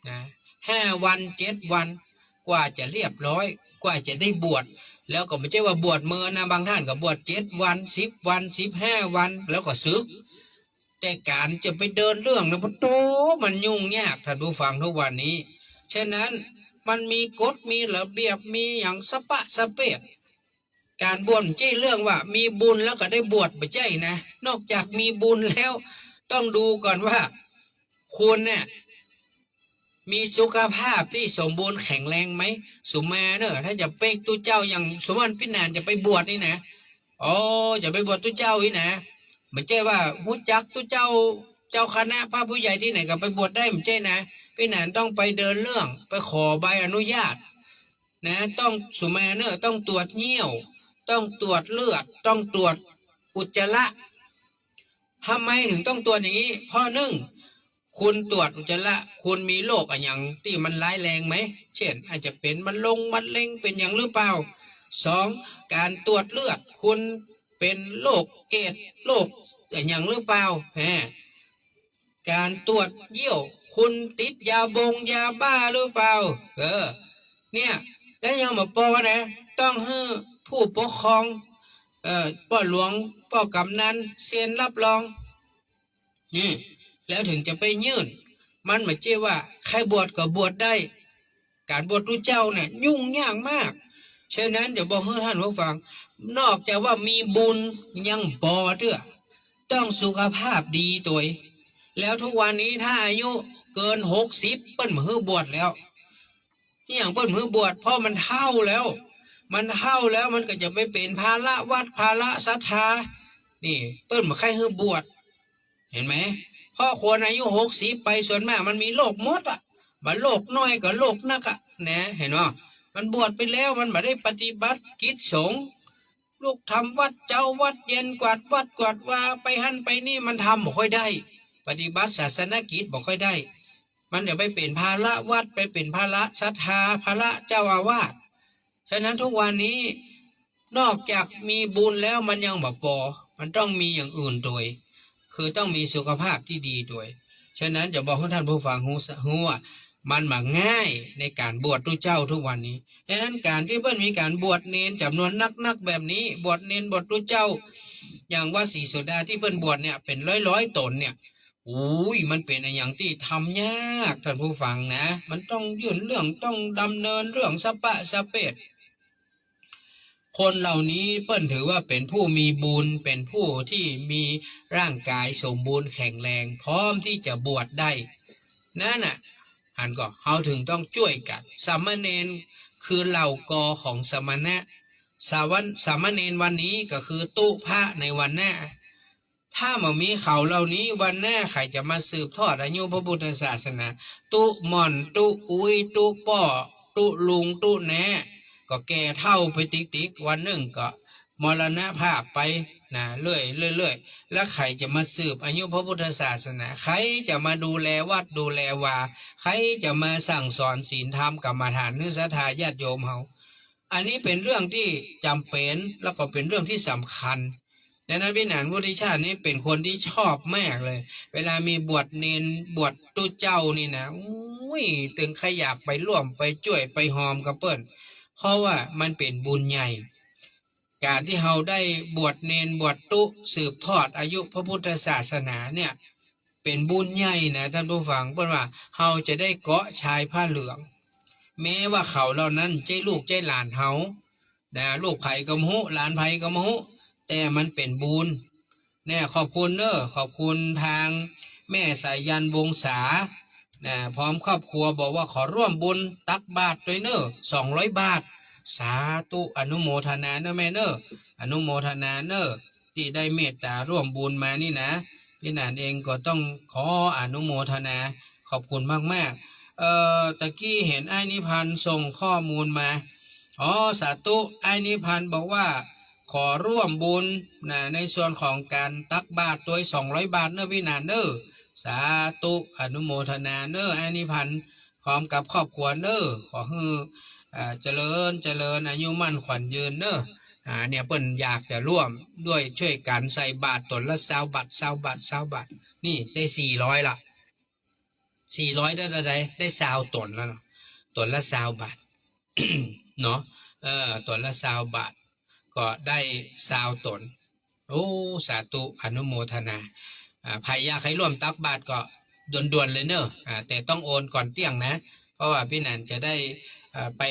นะ5 วัน 7 วันกว่าจะเรียบร้อยกว่าจะได้บวชแล้วก็ไม่ใช่ว่าบวชเมื่อนะบางท่านก็บวช7 วัน 10 วัน 15 วันแล้วก็สึกแต่การจะไปเดินเรื่องนะพโตมันยุ่งยากท่านผู้ฟังทุกวันนี้ฉะนั้นมันมีกฎมีระเบียบมีอย่างสปะสเปะการบวชจี้เรื่องว่ามีบุญแล้วก็ได้บวชไม่ใช่นะนอกจากมีบุญแล้วต้องดูก่อนว่าคุณเนี่ยมีสุขภาพที่สมบูรณ์แข็งแรงไหมสุมาเนอะถ้าจะเป๊กตู้เจ้าอย่างสมมติพี่นานจะไปบวชนี่นะจะไปบวชตู้เจ้านี่นะไม่ใช่ว่าหูจักตู้เจ้าคณะพระผู้ใหญ่ที่ไหนก็ไปบวชได้ไม่ใช่นะพี่นานต้องไปเดินเรื่องไปขอใบอนุญาตนะต้องสุมาเนอะต้องตรวจเยี่ยวต้องตรวจเลือดต้องตรวจอุจจาระทำไมถึงต้องตรวจอย่างนี้เพราะคุณตรวจอุจจาระคุณมีโรคอะไรอย่างที่มันร้ายแรงไหมเช่นอาจจะเป็นมะเร็งเป็นอย่างหรือเปล่า2การตรวจเลือดคุณเป็นโรคเอดส์โรคอย่างหรือเปล่าการตรวจเยี่ยวคุณติดยาบ้าหรือเปล่าเนี่ยแล้วยังมาปอนะต้องให้ผู้ปกครองพ่อหลวงพ่อกำนันเซ็นรับรองนี่แล้วถึงจะไปยื่นมันไม่ใช่ว่าใครบวชก็บวชได้การบวชรู้เจ้าเนี่ยยุ่งยากมากฉะนั้นเดี๋ยวบอกให้ท่านผู้ฟังนอกจากว่ามีบุญยังบอเถอะต้องสุขภาพดีตัวแล้วทุกวันนี้ถ้าอายุเกิน60เปิ้นมือบวชแล้วนี่อย่างเปิ้นมือบวชเพราะมันเฒ่าแล้วมันก็จะไปเป็นภาระวัดภาระศรัทธานี่เปิ้นมาใครให้บวช เห็นไหมพ่อคนอายุ60ไปส่วนมากมันมีโรคมดอ่ะมันโรคน้อยก็โรคนักอ่ะนะเห็นว่ามันบวชไปแล้วมันไม่ได้ปฏิบัติกิจสงฆ์ลูกทำวัดเจ้าวัดเย็นกวาดวัดกวาดว่าไปหั่นไปนี่มันทำบ่ค่อยได้ปฏิบัติศาสนกิจบ่ค่อยได้มันเดี๋ยวไปเป็นภาระวัดไปเป็นภาระศรัทธาภาระเจ้าอาวาสฉะนั้นทุกวันนี้นอกจากมีบุญแล้วมันยังบ่พอมันต้องมีอย่างอื่นด้วยคือต้องมีสุขภาพที่ดีด้วยฉะนั้นจะบอกให้ท่านผู้ฟังรู้ว่ามันมาง่ายในการบวชตู้เจ้าทุกวันนี้ฉะนั้นการที่เพิ่นมีการบวชเนนจำนวนนักแบบนี้บวชเนนบวชตู้เจ้าอย่างว่าศรีโสดาที่เพิ่นบวชเนี่ยเป็นร้อยตนเนี่ยอุ้ยมันเป็นอย่างที่ทำยากท่านผู้ฟังนะมันต้องยื่นเรื่องต้องดำเนินเรื่องสปะสะเปดคนเหล่านี้เปิ้นถือว่าเป็นผู้มีบุญเป็นผู้ที่มีร่างกายสมบูรณ์แข็งแรงพร้อมที่จะบวชได้นั่นน่ะอันก็เขาถึงต้องช่วยกันสามเณรคือเหล่ากอของสมณะสามเณรวันนี้ก็คือตุพระในวันหน้าถ้ามันมีเขาเหล่านี้วันหน้าใครจะมาสืบทอดอายุพระพุทธศาสนาตุหม่อนตุอุ้ยตุป้อตุลุงตุแนะก็แก่เท่าไปติ๊กวันหนึ่งก็มรณภาพไปนะเรื่อยแล้วใครจะมาสืบอายุพระพุทธศาสนาใครจะมาดูแลวัดดูแลวาใครจะมาสั่งสอนศีลธรรมกรรมฐานนึกศรัทธาญาติโยมเฮาอันนี้เป็นเรื่องที่จำเป็นแล้วก็เป็นเรื่องที่สำคัญดังนั้นพี่หนานวุฒิชาตินี้เป็นคนที่ชอบมากเลยเวลามีบวชเนนบวชตู้เจ้านี่นะอุ้ยตึงขยักไปร่วมไปช่วยไปหอมกับเปิ้นเพราะว่ามันเป็นบุญใหญ่การที่เราได้บวชเนนบวชตุสืบทอดอายุพระพุทธศาสนาเนี่ยเป็นบุญใหญ่นะท่านผู้ฟังเปิ้นว่าเราจะได้เกาะชายผ้าเหลืองแม้ว่าเขาเหล่านั้นใจลูกใจหลานเฮานะลูกไผ่ก็มหุหลานไผ่ก็มหุแต่มันเป็นบุญเนี่ยขอบคุณเนอะขอบคุณทางแม่สายยันวงศานะพร้อมครอบครัวบอกว่าขอร่วมบุญตักบาตรด้วยเนอะ200 บาทสาธุอนุโมทนาเนอะแม่เนอะอนุโมทนาเนอะที่ได้เมตตาร่วมบุญมานี่นะพี่หนานเองก็ต้องขออนุโมทนาขอบคุณมากตะกี้เห็นไอ้นิพันธ์ส่งข้อมูลมาสาธุไอ้นิพันธ์บอกว่าขอร่วมบุญนะในส่วนของการตักบาตรตัว200 บาทเนอะพี่หนานเนอะสาธุอนุโมทนาเนอะไอ้นิพันธ์พร้อมกับครอบครัวเนอะขอให้เจริญอายุมั่นขวัญยืนเนอะเนี่ยเปิ้นอยากจะร่วมด้วยช่วยกันใส่บาตรตนละ20 บาท20 บาทนี่ได้400ละ400ได้20 ตนแล้วเนาะตนละ20 บาท เนาะตนละ20 บาทก็ได้20 ตนโอ้สาธุอนุโมทนาใครอยากให้ร่วมตักบาตรก็ด่วนๆเลยเนอะแต่ต้องโอนก่อนเที่ยงนะเพราะว่าพี่นันจะได้ไป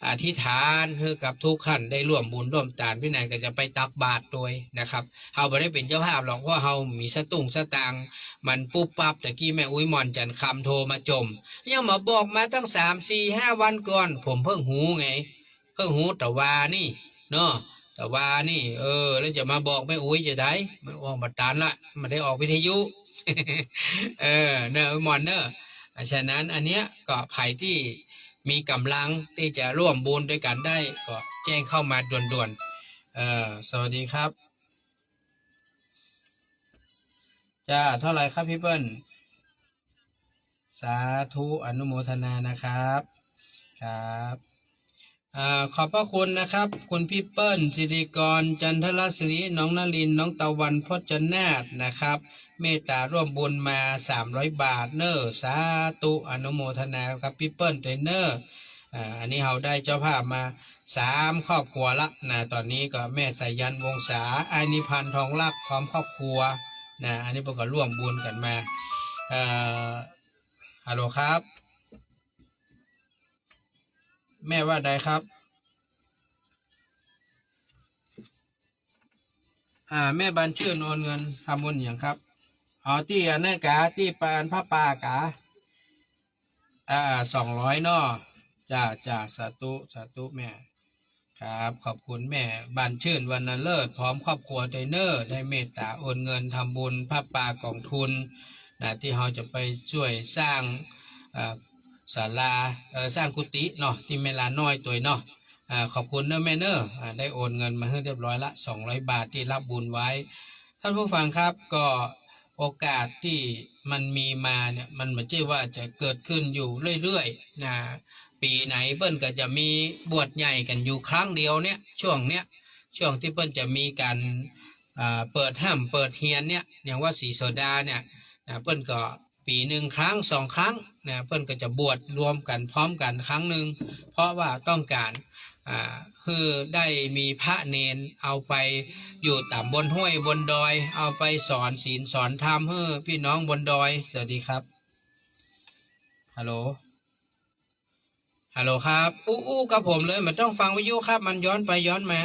อธิษฐานเพื่อกับทุกท่านได้ร่วมบุญร่วมทานพี่นันก็จะไปตักบาตรโดยนะครับเราไม่ได้เป็นเจ้าภาพหรอกเพราะเรามีสตางค์มันปุ๊บปั๊บแต่กี้แม่อุ้ยมอนจันคำโทรมาจมยังมาบอกมาตั้ง3-4-5 วันก่อนผมเพิ่งหูไงเพิ่งหูแต่ว่านี่เนาะแต่ว่านี่แล้วจะมาบอกแม่อุ้ยจะได้มันออกมาตานละมันได้ออกวิทยุ เนอะมอนเนอะฉะนั้นอันเนี้ยก็ใครที่มีกำลังที่จะร่วมบุญด้วยกันได้ก็แจ้งเข้ามาด่วนๆสวัสดีครับจ้าเท่าไหร่ครับพี่เปิ้ลสาธุอนุโมทนานะครับครับขอบพระคุณนะครับคุณพี่เปิ้ลสิริกรจันทรศรีน้องนลินน้องตะวันพจนาถนะครับเมตตาร่วมบุญมา300 บาทเนอร์สาธุอนุโมทนาครับพี่เปิ้ลเทรนเนอร์อันนี้เราได้เจ้าภาพมา3 ครอบครัวละนะตอนนี้ก็แม่สายันวงศาไอนิพันธ์ทองลักพร้อมครอบครัวนะอันนี้พวกก็ร่วมบุญกันมาฮัลโหลครับแม่ว่าใดครับแม่บันชื่นโอนเงินทำบุญอย่างครับที่อันนั้นกะที่ปานพระป่ากะ200เนาะจ้าสาธุแม่ ครับขอบคุณแม่บานชื่นวรรณเลิศพร้อมครอบครัวไดเนอร์ได้เมตตาโอนเงินทำบุญผ้าป่ากองทุนนะที่เราจะไปช่วยสร้างเอ่อศาลาสร้างกุฏิเนาะที่เมลาน้อยตัวเนาะขอบคุณเนอะแม่เนอะได้โอนเงินมาให้เรียบร้อยละ200 บาทที่รับบุญไว้ท่านผู้ฟังครับก็โอกาสที่มันมีมาเนี่ยมันไม่ใช่ว่าจะเกิดขึ้นอยู่เรื่อยๆนะปีไหนเปิ้ลก็จะมีบวชใหญ่กันอยู่ครั้งเดียวเนี่ยช่วงที่เปิ้ลจะมีการเปิดห้ำเปิดเฮียนเนี่ยอย่างว่าสีโซดาเนี่ยเปิ้ลก็ปีหนึ่งครั้ง2 ครั้งเปิ้ลก็จะบวชรวมกันพร้อมกันครั้งหนึ่งเพราะว่าต้องการคือได้มีพระเนนเอาไปอยู่ต่ำบนห้วยบนดอยเอาไปสอนศีลสอนธรรมให้พี่น้องบนดอยสวัสดีครับฮัลโหลฮัลโหลครับอู้กับผมเลยมันต้องฟังวิทยุครับมันย้อนไปย้อนมา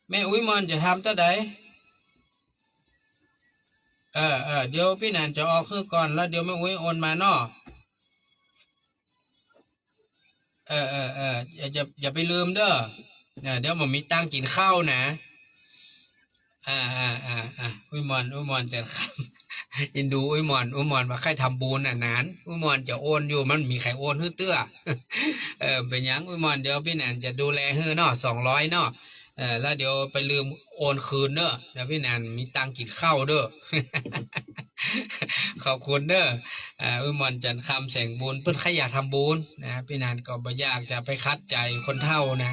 แม่อุ้ยมอนจะทำตั้งใดเดี๋ยวพี่นันจะออกคือก่อนแล้วเดี๋ยวแม่อุ้ยโอนมาเนาะอย่าไปลืมเด้อเดี๋ยวผมมีตังกินข้าวนะอุ้ยมอนจะครับ อินดูอุ้ยมอนว่าใครทำบุญนานอุ้ยมอนจะโอนอยู่มันมีใครโอนฮื้อเตื้อเป็นยังอุ้ยมอนเดี๋ยวพี่แหนนจะดูแลฮื้อเนาะ200เนาะแล้วเดี๋ยวไปลืมโอนคืนเด้อเดี๋ยวพี่แหนนมีตังกินข้าวเด้อขอบคุณเด้ออุ้ยมอนจันคำแสงบุญเพื่อนใครอยากทำบุญนะพี่แหนนก็บ่อยากจะไปคัดใจคนเท่านะ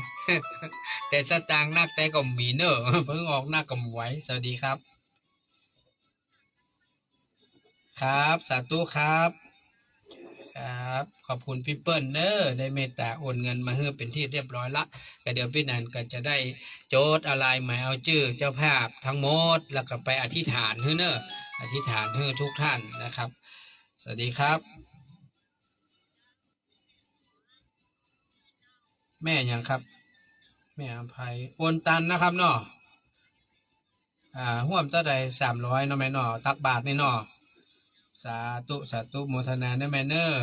แต่สตางค์นักแต่ก็มีเนอะเพิ่งออกหน้าก็ไหวสวัสดีครับครับสาธุครับครับขอบคุณพี่เปิ้ลเนอะได้เมตตาโอนเงินมาให้เป็นที่เรียบร้อยละก็เดี๋ยวพี่นันก็จะได้โจทย์อะไรหมายเอาชื่อเจ้าภาพทั้งหมดแล้วก็ไปอธิษฐานให้เนอะอธิษฐานให้ทุกท่านนะครับสวัสดีครับแม่ยังครับแม่อภัยโอนตันนะครับเนาะห่วมตั้งใด300เนาะแม่เนาะตักบาทนี่เนาะสาธุโมทนาเนอะแม่เนอะ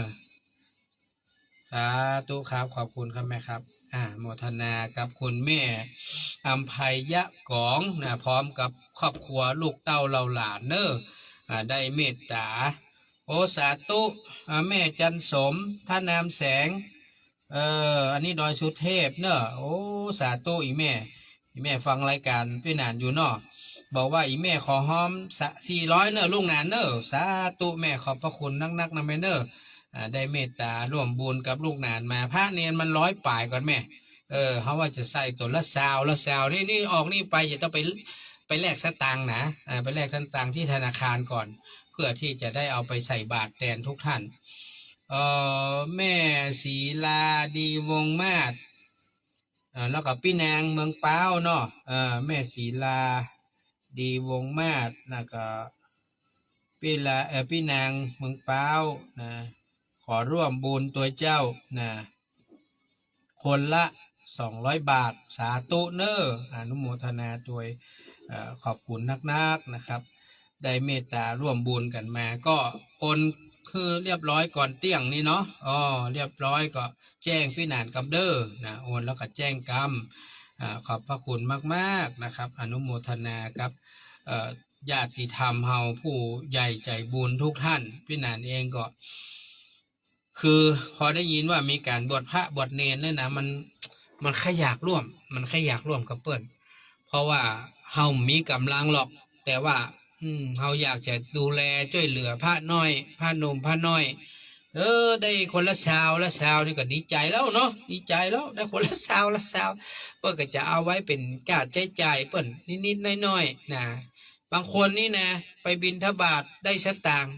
สาธุครับขอบคุณครับแม่ครับโมทนากับคุณแม่อัมภัยยะกองนะพร้อมกับครอบครัวลูกเต้าเราหลานเนอะได้เมตตาโอสาธุแม่จันสมท่านามแสงอันนี้ดอยสุเทพเนอะโอ้สาธุอีแม่ฟังรายการพี่นานอยู่เนาะบอกว่าอีแม่ขอหอม400เนอะลูกนานเนอะสาธุแม่ขอบพระคุณนักนะแม่เนอะได้เมตตาร่วมบุญกับลูกนานมาพระเนียนมัน100 ป่ายก่อนแม่เขาว่าจะใส่ตัวละซาวนี่ออกนี่ไปจะต้องไปแลกสตางค์นะไปแลกสตางค์ที่ธนาคารก่อนเพื่อที่จะได้เอาไปใส่บาตรแทนทุกท่านแม่ศรีลาดีวงมาศแล้วก็พี่นางเมืองเป้าเนาะแม่ศรีลาดีวงมาศแล้วก็พี่นางเมืองเป้านะขอร่วมบุญตัวเจ้านะคนละ200 บาทสาธุเนออนุโมทนาตัวขอบคุณนักนะครับได้เมตตาร่วมบุญกันมาก็โอนคือเรียบร้อยก่อนเที่ยงนี่เนาะเรียบร้อยก็แจ้งพี่นานกำเด้อนะโอนแล้วก็แจ้งกรรมขอบพระคุณมากๆนะครับอนุโมทนาครับญาติธรรมเฮาผู้ใหญ่ใจบุญทุกท่านพี่นานเองก็คือพอได้ยินว่ามีการบวชพระบวชเนรเนี่ยนะมันแค่อยากร่วมกับเปิ้ลเพราะว่าเฮามีกำลังหรอกแต่ว่าเขาอยากจะดูแลช่วยเหลือพระน้อยพระหนุ่มพระน้อยได้คนละชาวนี่ก็ดีใจแล้วเนาะดีใจแล้วได้คนละชาวเปิ้ลก็จะเอาไว้เป็นกาดใจใจเปิ้ลนิดๆน้อยๆนะบางคนนี่นะไปบิณฑบาตได้สตางค์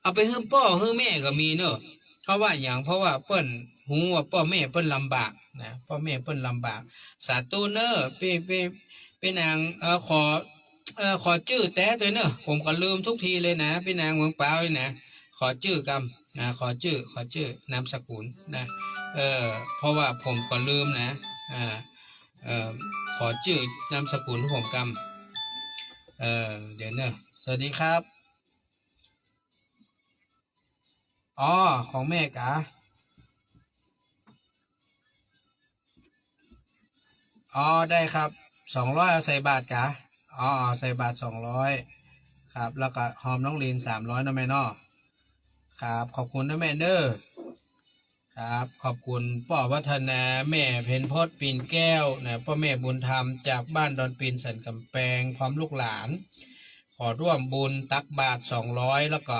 เอาไปให้พ่อให้แม่ก็มีเนอะเพราะว่าเปิ้ลหูว่าพ่อแม่เปิ้ลลำบากนะพ่อแม่เปิ้ลลำบากสาธุเนอะเป็นนางขอชื่อแต่ด้วยเนอะผมก็ลืมทุกทีเลยนะพี่นางเมืองเปล่าเลยนะขอชื่อกำขอชื่อนามสกุลนะเพราะว่าผมก็ลืมนะขอชื่อนามสกุลผมก เดี๋ยวเนอะสวัสดีครับอ๋อของแม่กะอ๋อได้ครับ200เอาใส่บาทกะอ๋อใส่บาท200ครับแล้วก็หอมน้องลีน300นะแม่เนาะครับขอบคุณนะแม่เด้อครับขอบคุณป่อวัฒนาแม่เพ็ญพจน์ปีนแก้วนะพ่อแม่บุญธรรมจากบ้านดอนปีนสันกำแพงพร้อมลูกหลานขอร่วมบุญตักบาท200แล้วก็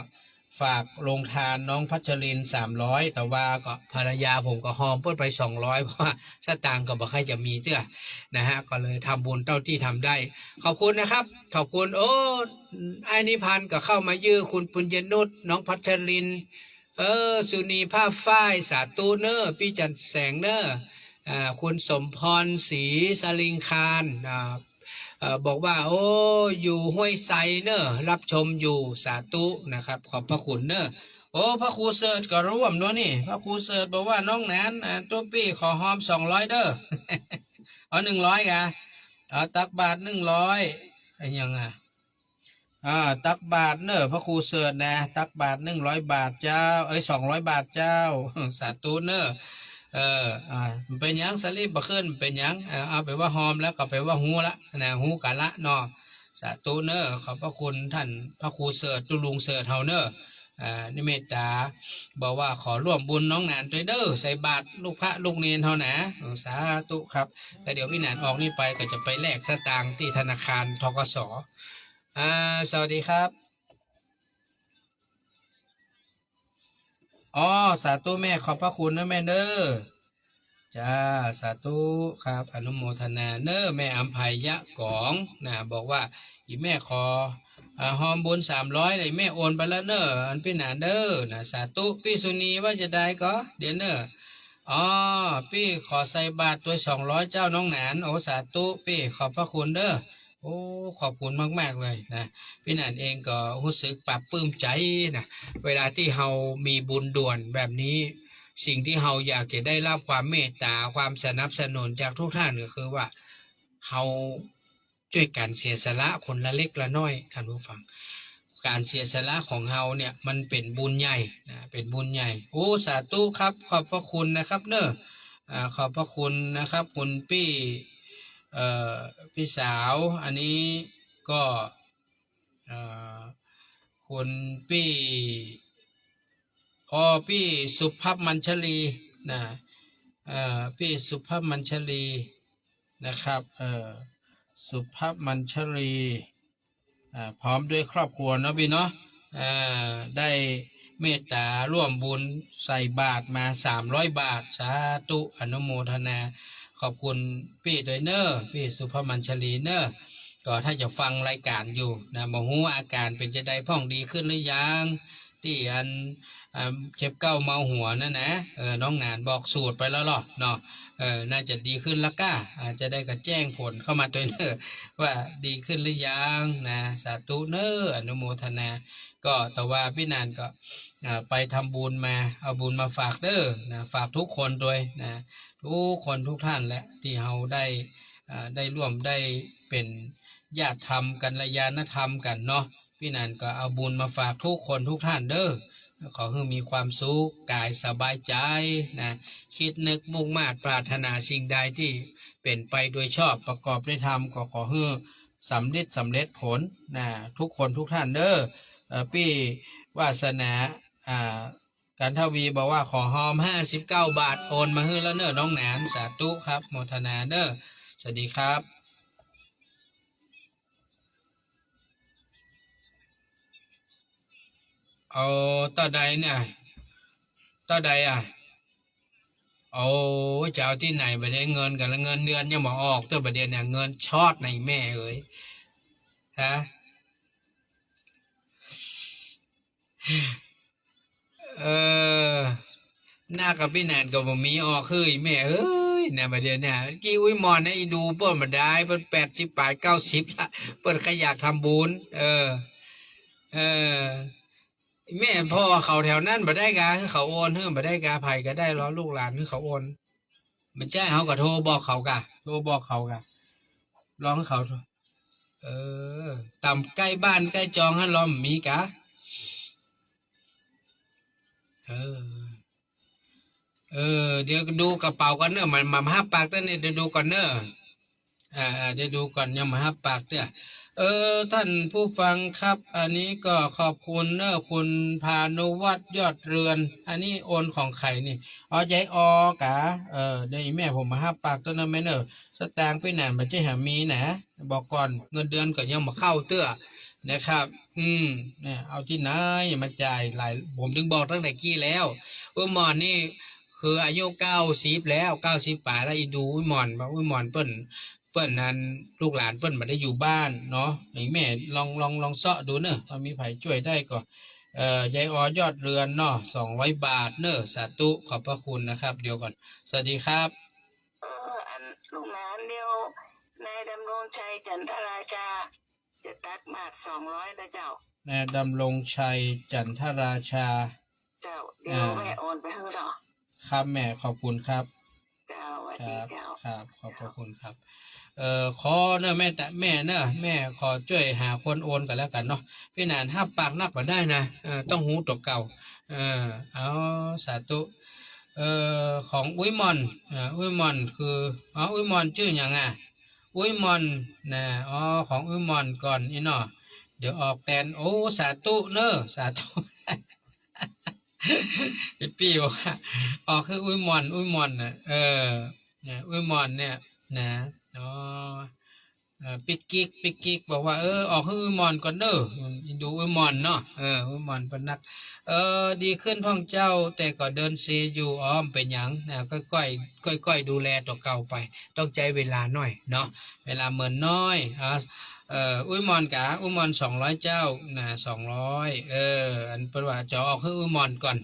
ฝากลงทานน้องพัชริน300แต่ว่าก็ภรรยาผมก็หอมเพิ่มไป200เพราะว่าสตางค์ก็บ่ค่อยจะมีเจ้านะฮะก็เลยทำบุญเท่าที่ทำได้ขอบคุณนะครับขอบคุณโอ้ไอ้นิพันธ์ก็เข้ามายื้อคุณปุญญนุชน้องพัชริน สุนีภาพฝ้ายสาตูเนอร์พี่จันแสงเนอร์คุณสมพรศรีสลิงคารบอกว่าโอ้อยู่ห้วยไซเนอร์รับชมอยู่สาธุนะครับขอบพระคุณเนอร์โอ้พระครูเสิร์ชก็ร่วมด้วยนี่พระครูเสิร์ชบอกว่าน้องแนนตัวปี้ขอหอม200เด้อ เอา100กะเอาตักบาท100อะไรยังอ่ะ ตักบาทเนอะพระครูเสิร์ชนะตักบาท100 บาทเจ้า200 บาทเจ้าสาธุเนอะเป็นยังสลิปบ่ขึ้นเป็นยังเอาไปว่าหอมแล้วก็ไปว่าหูละนะหูกะละเนาะสาธุเนอะขอบพระคุณท่านพระครูเสิร์ชตุลุงเสิร์ชเฮาเนอะนิเมตตาบอกว่าขอร่วมบุญน้องหนานด้วยเด้อใส่บาตรลูกพระลูกเนนเฮานะสาธุครับแต่เดี๋ยวพี่หนานออกนี่ไปก็จะไปแลกสตางค์ที่ธนาคารธกสสวัสดีครับอ๋อสาธุแม่ขอบพระคุณนะแม่เนอจ้าสาธุครับอนุโมทนาเนอแม่อัมภัยยะกองนะบอกว่าอีแม่ขอหอมบุญ300เลยแม่โอนไปแล้วเนออันพี่หนาเด้อนะสาธุพี่สุนีว่าจะได้ก็เดี๋ยวเนออ๋อพี่ขอใส่บาตรตัว200เจ้าน้องหนานโอ้สาธุพี่ขอบพระคุณเด้อโอ้ขอบคุณมากๆเลยนะพี่หนานเองก็รู้สึกปรับปลื้มใจนะเวลาที่เฮามีบุญด่วนแบบนี้ สิ่งที่เราอยากจะได้รับความเมตตาความสนับสนุนจากทุกท่านก็คือว่าเราช่วยกันเสียสละคนละเล็กละน้อยท่านผู้ฟังการเสียสละของเราเนี่ยมันเป็นบุญใหญ่นะเป็นบุญใหญ่โอ้สาธุครับขอบพระคุณนะครับเนอะขอบพระคุณนะครับคุณพี่เอ่อพี่สาวอันนี้ก็เอ่อคุณพี่ พี่สุภาพมัญชลีนะพี่สุภาพมัญชลีนะครับสุภาพมัญชลีพร้อมด้วยครอบครัวเนาะพี่เนาะได้เมตตาร่วมบุญใส่บาทมา300 บาทสาธุอนุโมทนาขอบคุณพี่โดยเนอร์พี่สุภาพมัญชลีเนอร์ก็ถ้าจะฟังรายการอยู่นะบอกฮู้อาการเป็นจะได้พ่องดีขึ้นหรือยังที่อันเจ็บเก้าเมาหัวนั่นนะน้องงานบอกสูตรไปแล้วหรอเนาะน่าจะดีขึ้นแล้วก้าอาจจะได้กระแจ้งผลเข้ามาตัวเนอว่าดีขึ้นหรือยังนะสาธุเนออนุโมทนาก็แต่ว่าพี่นานก็ไปทำบุญมาเอาบุญมาฝากเด้อนะฝากทุกคนด้วยนะทุกคนทุกท่านแหละที่เราได้ร่วมได้เป็นญาติธรรมกันระยานธรรมกันเนาะพี่นันก็เอาบุญมาฝากทุกคนทุกท่านเด้อขอให้มีความสุขกายสบายใจนะคิดนึกมุ่งมา่ปรารถนาสิ่งใดที่เป็นไปโดยชอบประกอบด้วยธรรมก็ขอให้สำเร็จผลนะทุกคนทุกท่านเด้อพี่วาสนาการทวีบอกว่าขอหอม59 บาทโอนมาให้แล้วเนอน้องหนานสาธุครับโมทนาเนอสวัสดีครับเอาต่อใดเนี่ยต่อใดโอ้จะเอาที่ไหนไปได้เงินกันแล้วเงินเดือนยังมาออกตัวประเด็นเนี่ยเงินช็อตในแม่เอ้ยฮะเออหน้ากับพี่แนนกับผมมีออกคือแม่เอ้ยเนี่ยประเดี๋ยวเนี่ยกี้อุ้ยมอนนะอีดูเปิ้ลมาได้เปิ้ล80 บาท90ละเปิ้ลขยากทำบุญเออแม่พ่อเขาแถวนั้นมาได้กาคือเขาโอนเฮือมาได้กาไผ่ก็ได้รอลูกหลานคือเขาโอนมันแจ้งเขาก็โทรบอกเขากะโทรบอกเขากะร้องเขา เออต่ำใกล้บ้านใกล้จองฮันล้อมมีกะเออเดี๋ยวดูกระเป๋ากันเนอะมันมาห้าปากเต้นเนี่ยเดี๋ยวดูก่อนเนอะเดี๋ยวดูก่อนยังมาห้าปากเนี่ยท่านผู้ฟังครับอันนี้ก็ขอบคุณเนอะคุณพานุวัฒน์ยอดเรือนอันนี้โอนของใครนี่อ๋อยายออกะได้แม่ผมมาห้าปากต้นนั้นไหมเนอะสตางค์ไปไหนมันจะหามีนะบอกก่อนเงินเดือนก็ยังมาเข้าเตื้อนะครับเนี่ยเอาที่ไหนอย่ามาจ่ายหลายผมถึงบอกตั้งแต่กี้แล้วว่าหมอนนี่คืออายุ90แล้ว90 ป่าแล้วอีดูอุ้ยหมอนบอกอุ้ยหมอนเปิ้นนั้นลูกหลานเปิ้นมาได้อยู่บ้านเนาะไอ้แม่ลองเสาะดูเนอะถ้ามีไผช่วยได้ก็ยายออยอดเรือนเนาะ200 บาทเนอะสาธุขอบพระคุณนะครับเดี๋ยวก่อนสวัสดีครับอันลูกหลานเดียวนายดำรงชัยจันทราชาจะตักบาท200นะเจ้านายดำรงชัยจันทราชาเจ้าเดี๋ยวแม่โอนไปให้เนาะครับแม่ขอบคุณครับเจ้าสวัสดีเจ้าครับขอบพระคุณครับขอเนอะแม่แต่แม่เนอะแม่ขอช่วยหาคนโอนกันแล้วกันเนาะพี่นานห้าปากนับมาได้นะต้องหูตัวเก่าเอาสาธุของอุ้ยมอนอุ้ยมอนคืออุ้ยมอนชื่ออย่างอุ้ยมอนนะของอุ้ยมอนก่อนนี่เนาะเดี๋ยวออกแตนโอ้สาธุเนอะสาธุพี่บอกว่าคืออุ้ยมอนนะเนี่ยอุ้ยมอนเนี่ยนะอ๋อปิกกิกบอกว่าออกให้อุ้ยมอนก่อนเด้อดูอุ้ยมอนเนาะอุ้ยมอนเป็นนักดีขึ้นพ่องเจ้าแต่ก็เดินเซอยู่เป็นหยังนะค่อยดูแลตัวเก่าไปต้องใจเวลาหน่อยเนาะเวลาเหมือนน้อยอุ้ยมอนอุ้ยมอน200เจ้านะ200อันเป็นว่าจะออกให้อุ้ยมอนก่อน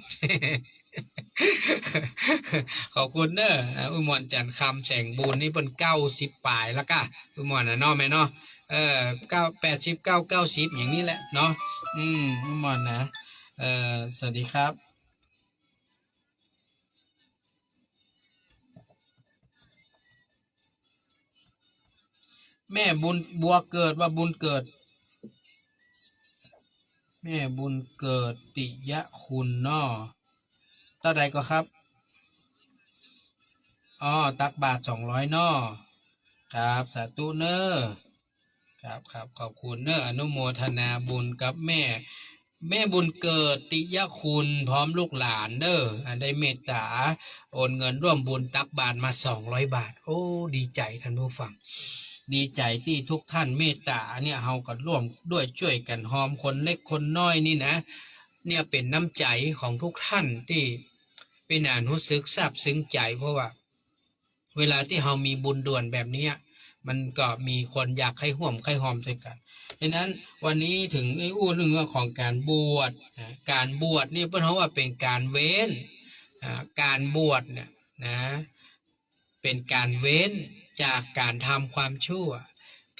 ขอบคุณเนอะอุ้ยมอนจันคำแสงบุญนี่เป็น90 ปลายแล้วก็อุ้ยมอนเนาะแม่เนาะ80 90 90อย่างนี้แหละเนาะอุ้ยมอนนะสวัสดีครับแม่บุญบัวเกิดว่าบุญเกิดแม่บุญเกิดติยะคุณเนาะต่อใดก็ครับตักบาท200นอครับสาธุเนอครับขอบคุณเนออนุโมทนาบุญกับแม่บุญเกิดติยคุณพร้อมลูกหลานเนอได้เมตตาโอนเงินร่วมบุญตักบาทมา200 บาทโอ้ดีใจท่านผู้ฟังดีใจที่ทุกท่านเมตตาเนี่ยเฮาก็ร่วมด้วยช่วยกันหอมคนเล็กคนน้อยนี่นะเนี่ยเป็นน้ำใจของทุกท่านที่เป็นอ่านรู้สึกซาบซึ้งใจเพราะว่าเวลาที่เรามีบุญด่วนแบบนี้มันก็มีคนอยากให้ห่วมให้หอมด้วยกันดังนั้นวันนี้ถึงเรื่องของการบวชนี่เพราะว่าเป็นการเว้นการบวชเนี่ยนะเป็นการเว้นจากการทำความชั่ว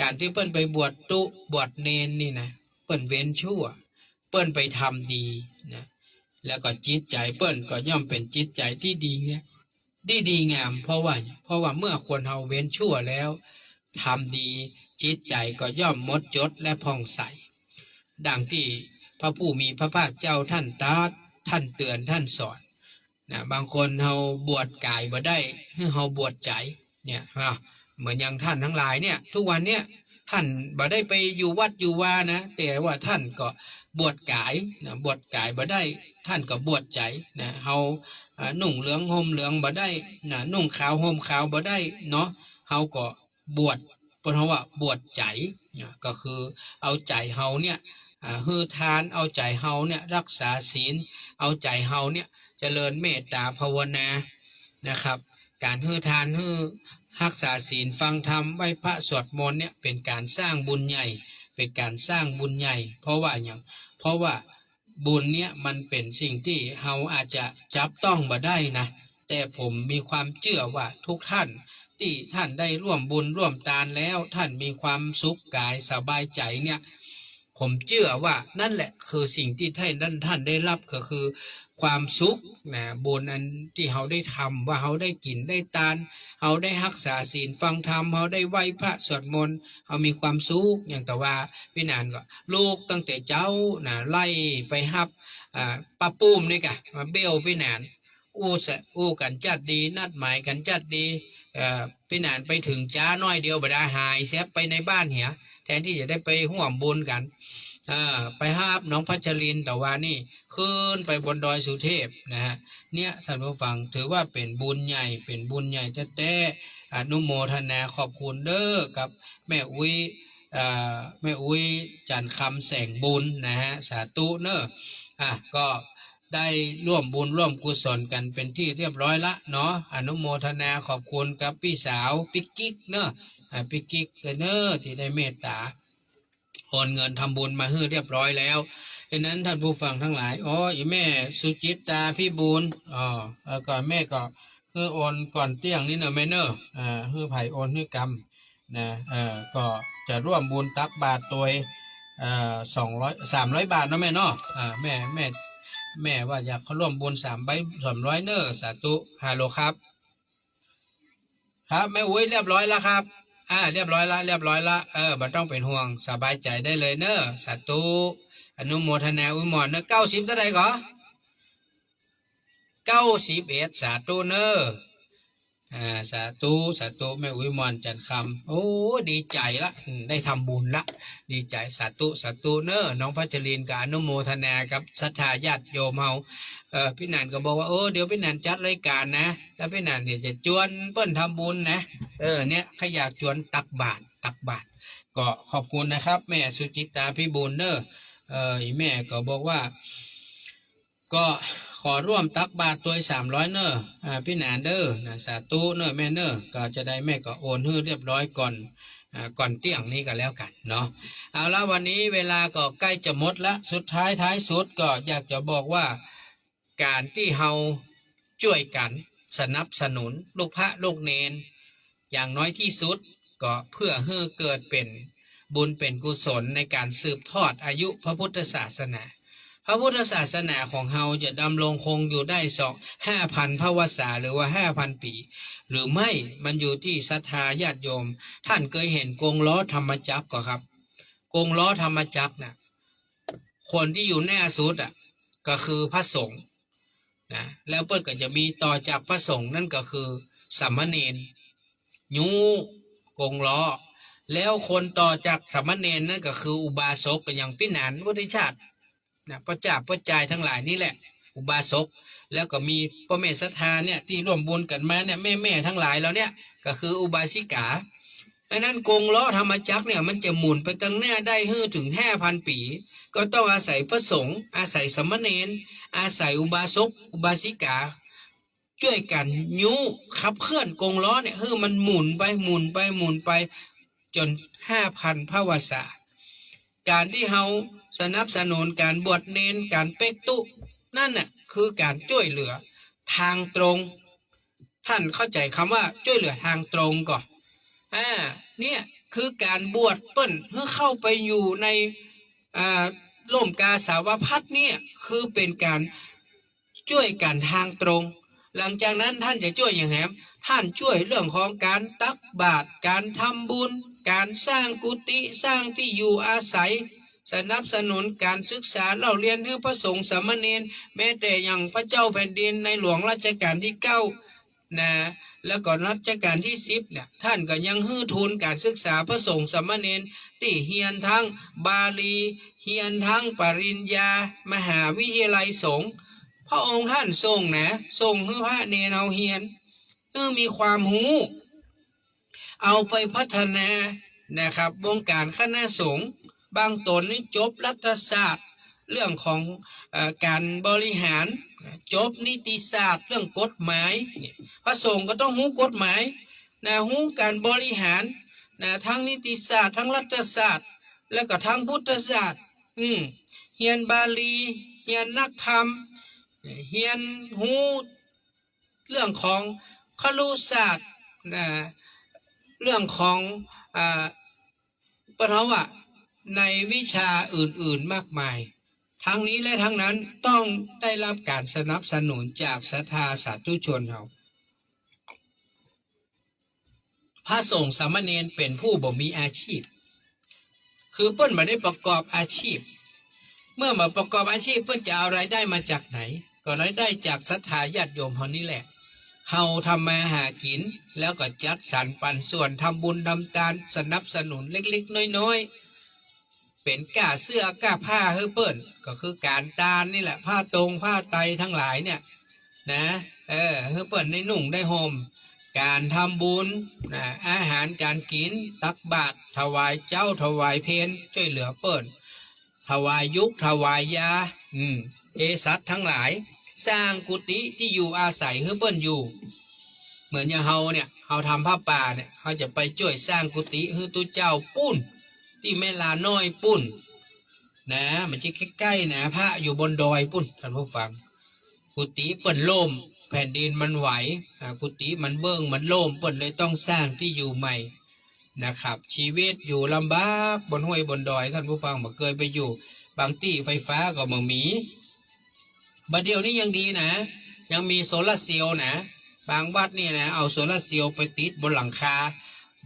การที่เปิ้นไปบวชบวชเนนนี่นะเปิ้นเว้นชั่วเปิ้นไปทำดีนะแล้วก็จิตใจเปิ้นก็ย่อมเป็นจิตใจที่ดีเนี่ยดีงามเพราะว่าเมื่อคนเฮาเว้นชั่วแล้วทำดีจิตใจก็ย่อมหมดจดและผ่องใสดังที่พระผู้มีพระภาคเจ้าท่านตรัสท่านเตือนท่านสอนนะบางคนเฮาบวชกายบ่ได้เฮาบวชใจเนี่ยเหมือนอย่างท่านทั้งหลายเนี่ยทุกวันเนี่ยท่านบ่ได้ไปอยู่วัดอยู่วานะแต่ว่าท่านก็บวชกายนะบวชกายบ่ได้ท่านก็บวชใจนะเฮานุ่งเหลืองห่มเหลืองบ่ได้นะนุ่งขาวห่มขาวบ่ได้เนาะเฮาก็บวชเพราะว่าบวชใจนะก็คือเอาใจเฮาเนี่ยฮือทานเอาใจเฮาเนี่ยรักษาศีลเอาใจเฮาเนี่ยเจริญเมตตาภาวนานะครับการฮือทานฮือรักษาศีลฟังธรรมไหว้พระสวดมนต์เนี่ยเป็นการสร้างบุญใหญ่เป็นการสร้างบุญใหญ่เพราะว่าบุญเนี่ยมันเป็นสิ่งที่เฮาอาจจะจับต้องบ่ได้นะแต่ผมมีความเชื่อว่าทุกท่านที่ท่านได้ร่วมบุญร่วมทานแล้วท่านมีความสุขกายสบายใจเนี่ยผมเชื่อว่านั่นแหละคือสิ่งที่ท่านได้รับก็คือ ความสุขนะบุญอันที่เขาได้ทำว่าเขาได้กินได้ทานเขาได้รักษาศีลฟังธรรมเขาได้ไหว้พระสวดมนต์เขามีความสุขอย่างแต่ว่าพี่นานก็ลูกตั้งแต่เจ้านะไล่ไปฮับป้าปุ้มนี่กะมาเบลพี่นานอู้กันจัดดีนัดหมายกันจัดดีพี่นานไปถึงจ้าน้อยเดียวบ่ได้หายเสียไปในบ้านเหียแทนที่จะได้ไปห่วมบุญกันไปหาบน้องพัชรินแต่ว่านี่ขึ้นไปบนดอยสุเทพนะฮะเนี่ยท่านผู้ฟังถือว่าเป็นบุญใหญ่เป็นบุญใหญ่แท้ๆอนุโมทนาขอบคุณเด้อกับแม่อุ้ยแม่อุ้ยจันคำแสงบุญนะฮะสาธุเนอะก็ได้ร่วมบุญร่วมกุศลกันเป็นที่เรียบร้อยละเนาะอนุโมทนาขอบคุณกับพี่สาวปิกกิ๊กเนอะปิกกิ๊กเนอะที่ได้เมตตาโอนเงินทำบุญมาให้เรียบร้อยแล้วดังนั้นท่านผู้ฟังทั้งหลายอีแม่สุจิตตาพี่บุญแล้วก็แม่ก็คือโอนก่อนเตี้ยงนี่เนอะแม่เนอะคือไผ่โอนให้กรรมนะก็จะร่วมบุญตักบาทตัว300 บาทเนาะแม่เนาะแม่ว่าอยากเขาร่วมบุญ300เนอะสาธุฮัลโหลครับแม่อุ้ยเรียบร้อยแล้วครับเรียบร้อยละไม่ต้องเป็นห่วงสบายใจได้เลยเนอะสาธุอนุโมทนาอุยหมอนเนอะ90เท่าไหร่ก่อ91สาธุเนอะสาธุแม่อุ้ยหมอนจันคำโอ้ดีใจละได้ทำบุญละดีใจสาธุเนอะน้องพัชรินกับอนุโมทนากับศรัทธาญาติโยมเฮาพี่นันก็บอกว่าเดี๋ยวพี่นันจัดรายการนะแล้วพี่นันเนี่ยจะชวนเปิ้นทำบุญนะเนี่ยขอยากชวนตักบาตรก็ขอบคุณนะครับแม่สุจิตตาพี่บุญเนอะแม่ก็บอกว่าก็ขอร่วมตักบาตรตัว300เนอะพี่นานเด้อนะสาธุเนอะแม่เนอะก็จะได้แม่ก็โอนให้เรียบร้อยก่อนเที่ยงนี้ก็แล้วกันเนาะเอาละวันนี้เวลาก็ใกล้จะหมดละสุดท้ายสุดก็อยากจะบอกว่าการที่เฮาช่วยกันสนับสนุนลูกพระลูกเนนอย่างน้อยที่สุดก็เพื่อให้เกิดเป็นบุญเป็นกุศลในการสืบทอดอายุพระพุทธศาสนาพระพุทธศาสนาของเฮาจะดำรงคงอยู่ได้5,000 พระวสาหรือว่า 5,000 ปีหรือไม่มันอยู่ที่ศรัทธาญาติโยมท่านเคยเห็นกงล้อธรรมจักรก็ครับกงล้อธรรมจักรนะคนที่อยู่หน้าสุดก็คือพระสงฆ์นะแล้วเปิ้ลก็จะมีต่อจากพระสงฆ์นั่นก็คือสามเณรยูกงล้อแล้วคนต่อจากสามเณรนั่นก็คืออุบาสกอย่างพี่หนานวุฒิชาตินะพระจ่าพระจายทั้งหลายนี่แหละอุบาสกแล้วก็มีพ่อแม่ศรัทธาเนี่ยที่ร่วมบุญกันมาเนี่ยแม่ทั้งหลายแล้วเนี่ยก็คืออุบาสิกาดังนั้นกงล้อธรรมจักรเนี่ยมันจะหมุนไปตั้งหน้าได้ถึง 5,000 ปีก็ต้องอาศัยพระสงฆ์อาศัยสามเณรอาศัยอุบาสกอุบาสิกาช่วยกันยุขับเคลื่อนกงล้อเนี่ยมันหมุนไปจน 5,000 พระวสาการที่เฮาสนับสนุนการบวชเนนการเป๊กตุนั่นน่ะคือการช่วยเหลือทางตรงท่านเข้าใจคำว่าช่วยเหลือทางตรงก่อนเนี่ยคือการบวชเปิ้นเพื่อเข้าไปอยู่ในร่มกาสาวพัดเนี่ยคือเป็นการช่วยกันทางตรงหลังจากนั้นท่านจะช่วยอย่างไรท่านช่วยเรื่องของการตักบาตรการทำบุญการสร้างกุฏิสร้างที่อยู่อาศัยสนับสนุนการศึกษาเล่าเรียนให้พระสงฆ์สามเณรแม้แต่อย่างพระเจ้าแผ่นดินในหลวงรัชกาลที่9นะแล้วก็รัชกาลที่10เนี่ยท่านก็ยังฮื้อทุนการศึกษาพระสงฆ์สามเณรที่เฮียนทั้งบาลีเฮียนทั้งปริญญามหาวิทยาลัยสงฆ์พระองค์ท่านทรงให้พระเนรเอาเฮียนมีความรู้เอาไปพัฒนานะครับวงการคณะสงฆ์บางตนนี่จบรัฐศาสตร์เรื่องของการบริหารจบนิติศาสตร์เรื่องกฎหมายพระสงฆ์ก็ต้องรู้กฎหมายรู้การบริหารทั้งนิติศาสตร์ทั้งรัฐศาสตร์แล้วก็ทั้งพุทธศาสตร์เฮียนบาลีเฮียนนักธรรมเฮียนรู้เรื่องของครุศาสตร์เรื่องของปฐวะในวิชาอื่นๆมากมาย ทั้งนี้และทั้งนั้นต้องได้รับการสนับสนุนจากศรัทธาสาธุชนเราพระสงฆ์สามเณรเป็นผู้บ่มีอาชีพคือเปิ้นมาได้ประกอบอาชีพเมื่อมาประกอบอาชีพเปิ้นจะเอารายได้มาจากไหนก็รายได้จากศรัทธาญาติโยมเฮานี่แหละเฮาทำมาหากินแล้วก็จัดสรรปันส่วนทำบุญทำทานสนับสนุนเล็กๆน้อยๆเป็นก้าเสื้อก้าผ้าเฮ้อเปิ้นก็คือการตานนี่แหละผ้าตรงผ้าไตทั้งหลายเนี่ยนะเฮ้อเปิ้นได้นุ่งได้ห่มการทำบุญนะอาหารการกินตักบาตรถวายเจ้าถวายเพลช่วยเหลือเปิ้นถวายยุกถวายยาสัตว์ทั้งหลายสร้างกุฏิที่อยู่อาศัยให้เปิ้นอยู่เหมือนอย่างเฮาเนี่ยเฮาทำผ้าป่าเนี่ยเขาจะไปช่วยสร้างกุฏิให้ตุเจ้าปุ้นที่แม่ลาน้อยปุ้นนะมันจะใกล้ๆนะพระอยู่บนดอยปุ้นท่านผู้ฟังกุฏิเปิ้นล่มแผ่นดินมันไหวกุฏิมันเบิ่งมันล่มเปิ้นเลยต้องสร้างที่อยู่ใหม่นะครับชีวิตอยู่ลำบากบนห้วยบนดอยท่านผู้ฟังบ่เคยไปอยู่บางที่ไฟฟ้าก็บ่มีบัดเดียวนี้ยังดีนะยังมีโซลาร์เซลล์นะบางวัดนี่นะเอาโซลาร์เซลล์ไปติดบนหลังคา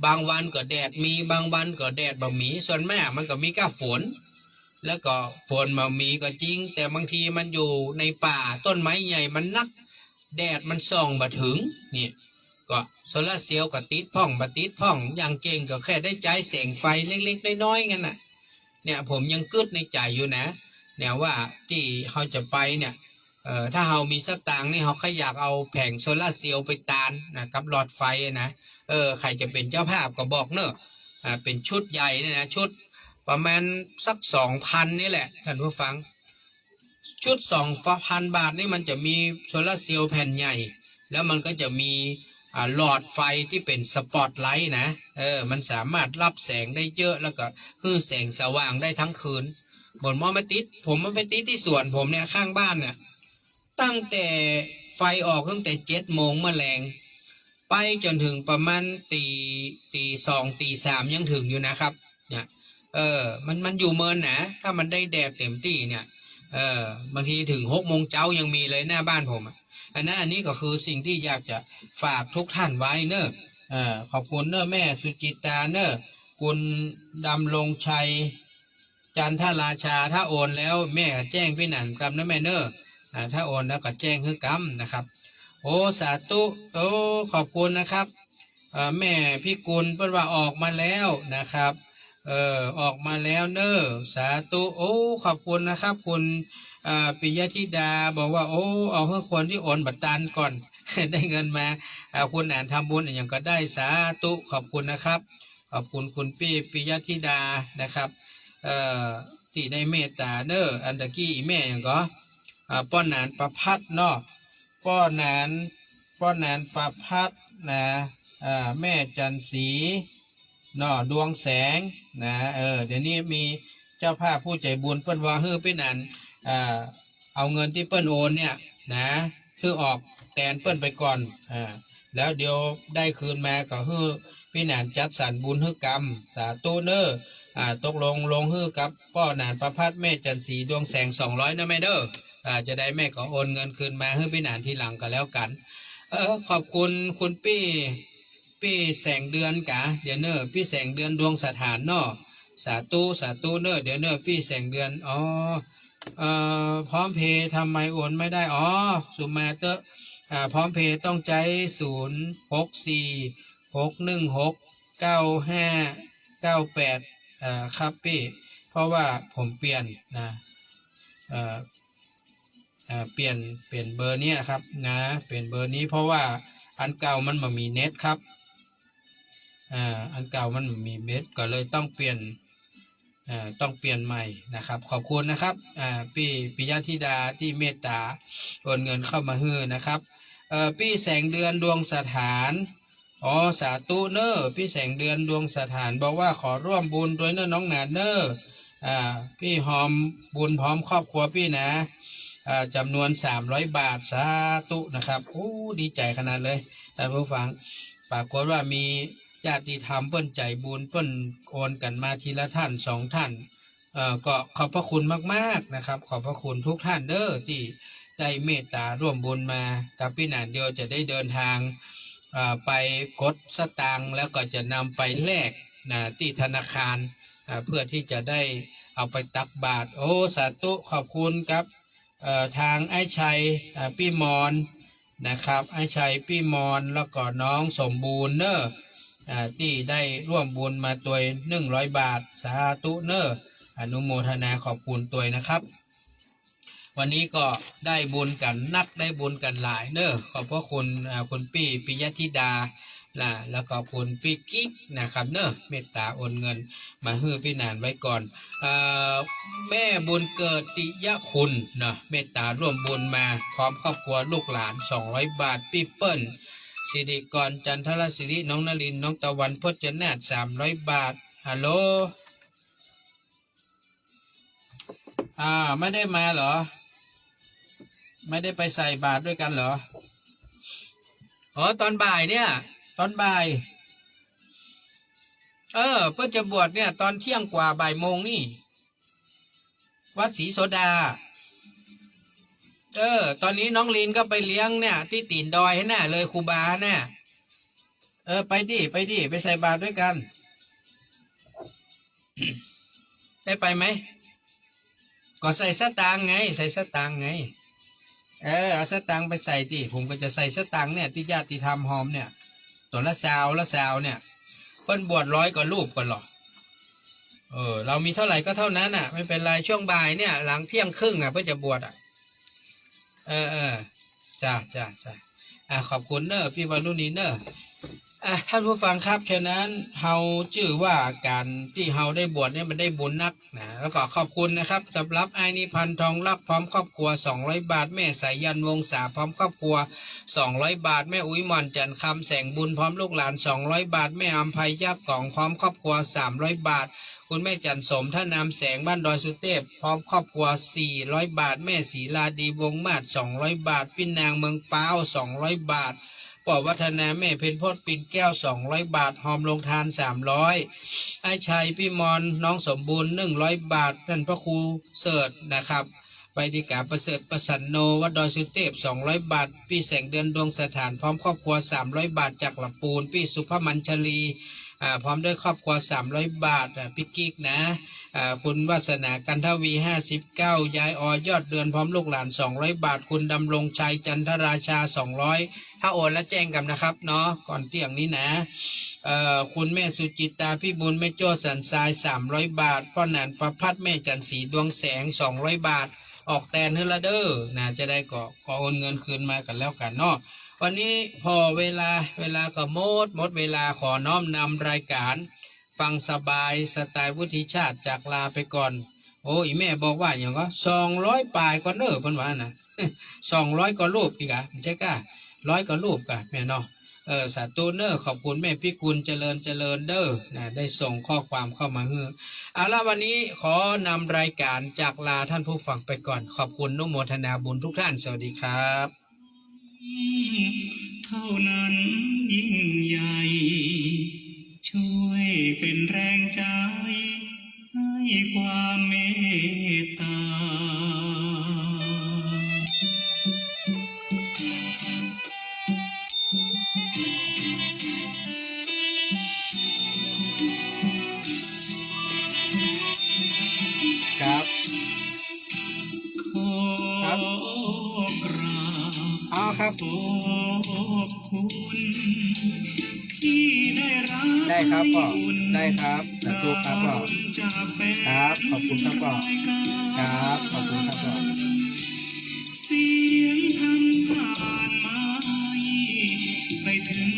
บางวันก็แดดมีบางวันก็แดดบ่มีส่วนแม่มันก็มีก้าฝนแล้วก็ฝนมามีก็จริงแต่บางทีมันอยู่ในป่าต้นไม้ใหญ่มันนักแดดมันส่องบ่ถึงนี่ก็โซลาร์เซลล์ก็ติดพ่องบ่ติดพ่องอย่างเก่งก็แค่ได้ใจแสงไฟเล็กๆน้อยๆงั้นน่ะเนี่ยผมยังกึดในใจอยู่นะเนี่ยว่าที่เขาจะไปเนี่ยถ้าเรามีสตางค์นี่เขาขอยากเอาแผงโซลาร์เซลล์ไปตานนะกับหลอดไฟนะใครจะเป็นเจ้าภาพก็บอกเนอะเป็นชุดใหญ่เนี่ยนะชุดประมาณสัก2,000นี่แหละท่านผู้ฟังชุด2,000 บาทนี่มันจะมีโซลาร์เซลล์แผ่นใหญ่แล้วมันก็จะมีหลอดไฟที่เป็นสปอตไลท์นะมันสามารถรับแสงได้เยอะแล้วก็ให้แสงสว่างได้ทั้งคืนบนมอมาติดผมมาไปติดที่สวนผมเนี่ยข้างบ้านเนี่ยตั้งแต่ไฟออกตั้งแต่7 โมงเมื่อแรงไปจนถึงประมาณตี 2 ตี 3ยังถึงอยู่นะครับเนี่ยมันอยู่เมินนะถ้ามันได้แดดเต็มที่เนี่ยบางทีถึง6 โมงเช้ายังมีเลยหน้าบ้านผมอันนี้ก็คือสิ่งที่อยากจะฝากทุกท่านไว้เนอะขอบคุณเนอะแม่สุจิตาเนอะคุณดำรงชัยจันทราชาถ้าโอนแล้วแม่แจ้งพี่หนันกรรมนะแม่เนอะถ้าโอนแล้วก็แจ้งให้กรรมนะครับโอ้สาธุโอ้ขอบคุณนะครับแม่พี่กุลเพิ่นว่าออกมาแล้วนะครับออกมาแล้วเนอะสาธุโอ้ขอบคุณนะครับคุณปิยธิดาบอกว่าโอ้เอาให้คนที่โอนบัตรตันก่อน ได้เงินมาคุณอ่านทำบุญอย่างก็ได้สาธุขอบคุณนะครับขอบคุณคุณปิยธิดานะครับที่ได้เมตตาเนอะอันตะกี้แม่อย่างก็ป้อนนานประพัดเนาะป้อนนานประพัดนะแม่จันสีเนาะดวงแสงนะเดี๋ยวนี้มีเจ้าภาพผู้ใจบุญเปิ้นว่าฮื้อพี่นันเอาเงินที่เปิ้นโอนเนี่ยนะคือออกแทนเปิ้นไปก่อนแล้วเดี๋ยวได้คืนมาก็ฮื้อพี่นันจัดสรรบุญฮื้อกรรมสาธุเนอตกลงฮื้อกับป้อนานประพัดแม่จันสีดวงแสง200นะแม่เด้อจะได้แม่ก็โอนเงินคืนมาฮื้อพี่นันทีหลังก็แล้วกันขอบคุณคุณพี่แสงเดือนกะเดี๋ยวเนอพี่แสงเดือนดวงสถานเนาะสาธุเนอเดี๋ยวเนอพี่แสงเดือนพร้อมเพย์ทำไมโอนไม่ได้สุมาเตอร์พร้อมเพย์ต้องใจ0646169598ครับพี่เพราะว่าผมเปลี่ยนนะเปลี่ยนเบอร์นี้ครับนะเปลี่ยนเบอร์นี้เพราะว่าอันเก่ามันไม่มีเน็ตครับอันเก่ามันมีเน็ตก็เลยต้องเปลี่ยนใหม่นะครับขอบคุณนะครับพี่ปิยธิดาที่เมตตาโอนเงินเข้ามาฮื้อนะครับพี่แสงเดือนดวงสถานสาธุเนอพี่แสงเดือนดวงสถานบอกว่าขอร่วมบุญด้วยเนอน้องหนาเนอพี่หอมบุญพร้อมครอบครัวพี่นะจำนวน300 บาทสาธุนะครับโอ้ดีใจขนาดเลยท่านผู้ฟังปรากฏว่ามีญาติธรรมเปิ้นใจบุญเปิ้นโอนกันมาทีละท่าน2 ท่าน ก็ขอบพระคุณมากๆนะครับขอบพระคุณทุกท่านเด้อที่ได้เมตตาร่วมบุญมากับพี่หนานเดียวจะได้เดินทางไปกดสตางค์แล้วก็จะนำไปแลกที่ธนาคารเพื่อที่จะได้เอาไปตักบาตรโอ้สาธุขอบคุณครับทางไอ้ชัยพี่มอนนะครับไอ้ชัยพี่มอนแล้วก็น้องสมบูรณ์เนอะที่ได้ร่วมบุญมาตัว100 บาทสาธุเนอะอนุโมทนาขอบคุณตัวนะครับวันนี้ก็ได้บุญกันนักได้บุญกันหลายเนอะขอบพระคุณคุณพี่ปิยธิดาแล้วก็คุณพี่กิ๊กนะครับเนอะเมตตาโอนเงินมาให้พี่นานไว้ก่อนแม่บุญเกิดติยคุณเนาะเมตตาร่วมบุญมาพร้อมครอบครัวลูกหลาน200 บาทพี่เปิ้ลสิริกรจันทรศิริน้องนลินน้องตะวันพจนาถ300 บาทฮัลโหลไม่ได้มาเหรอไม่ได้ไปใส่บาตรด้วยกันเหรออ๋อตอนบ่ายเนี่ยตอนบ่ายเพื่อจะบวชเนี่ยตอนเที่ยงกว่าบ่ายโมงนี่วัดศรีโสดาตอนนี้น้องลีนก็ไปเลี้ยงเนี่ยที่ตีนดอยให้แน่เลยครูบาแน่ไปดิไปใส่บาตรด้วยกัน ได้ไปไหมก็ใส่สตางค์ไงใส่สตางค์ไงเอาสตางค์ไปใส่ที่ผมก็จะใส่สตางค์เนี่ยที่ญาติธรรมหอมเนี่ยตัวละซาวเนี่ยเพิ่นบวช100 กว่ารูปก่อนหรอเรามีเท่าไหร่ก็เท่านั้นอ่ะไม่เป็นไรช่วงบ่ายเนี่ยหลังเที่ยงครึ่งเพื่อจะบวชจ้าขอบคุณเนอะพี่วารุณีเนอะท่านผู้ฟังครับฉะนั้นเฮาชื่อว่าการที่เฮาได้บวชเนี่ยมันได้บุญนักนะแล้วก็ขอบคุณนะครับสำหรับไอ้นิพันธ์ทองรักพร้อมครอบครัว200 บาทแม่สายยันวงศาพร้อมครอบครัว200 บาทแม่อุ้ยมอนจันทร์คำแสงบุญพร้อมลูกหลาน200 บาทแม่อัมภัยยับกล่องพร้อมครอบครัว300 บาทคุณแม่จันสมท่านำแสงบ้านดอยสุเทพพร้อมครอบครัว400 บาทแม่ศรีลาดีวงมาศ200 บาทพี่นางเมืองป้าว200 บาทปอวัฒนาแม่เพนพจน์ปิ่นแก้ว200 บาทหอมลงทาน300ไอ้ชัยพี่มอนน้องสมบูรณ์100 บาทท่านพระครูเสิร์ชนะครับไปดีกาประเสริฐประสันโนวัดดอยสุเทพ200 บาทพี่แสงเดือนดวงสถานพร้อมครอบครัว300 บาทจากลำปูนพี่สุภมัญชลีพร้อมด้วยครอบครัว300 บาทพี่กิ๊กนะคุณวัฒนากันทวี59ยายอยอดเดือนพร้อมลูกหลาน200 บาทคุณดำรงชัยจันทราชา200ถ้าโอนแล้วแจ้งกันนะครับเนาะก่อนเที่ยงนี้นะคุณแม่สุจิตาพี่บุญแม่โจ้สันทราย300 บาทพ่อหนานประพัดแม่จันสีดวงแสง200 บาทออกแตนเฮลเดอร์นะจะได้ก็โอนเงินคืนมากันแล้วกันเนาะวันนี้พอเวลาก็หมดเวลาขอน้อมนำรายการฟังสบายสไตล์วุฒิชาติจากลาไปก่อนโอ้อีแม่บอกว่าอย่างก็200 ปลายก็เนอเพิ่นว่านะ200 ก็รูปอีกอะไม่ใช่ก้า100 ก็รูปกะแม่เนาะสาธุเนอขอบคุณแม่พี่กุลเจริญเด้อนะได้ส่งข้อความเข้ามาเฮือเอาละวันนี้ขอนำรายการจากลาท่านผู้ฟังไปก่อนขอบคุณนุโมทนาบุญทุกท่านสวัสดีครับเท่านั้นยิ่งใหญ่ช่วยเป็นแรงใจให้ความเมตตาครับขอกราบครับขอบคุณที่ได้รับได้ครับพ่อได้ครับสาธุครับพ่อจากแฟนครับขอบคุณครับพ่อครับขอบคุณครับพ่อเสียงทำผ่านไม้ไปถึง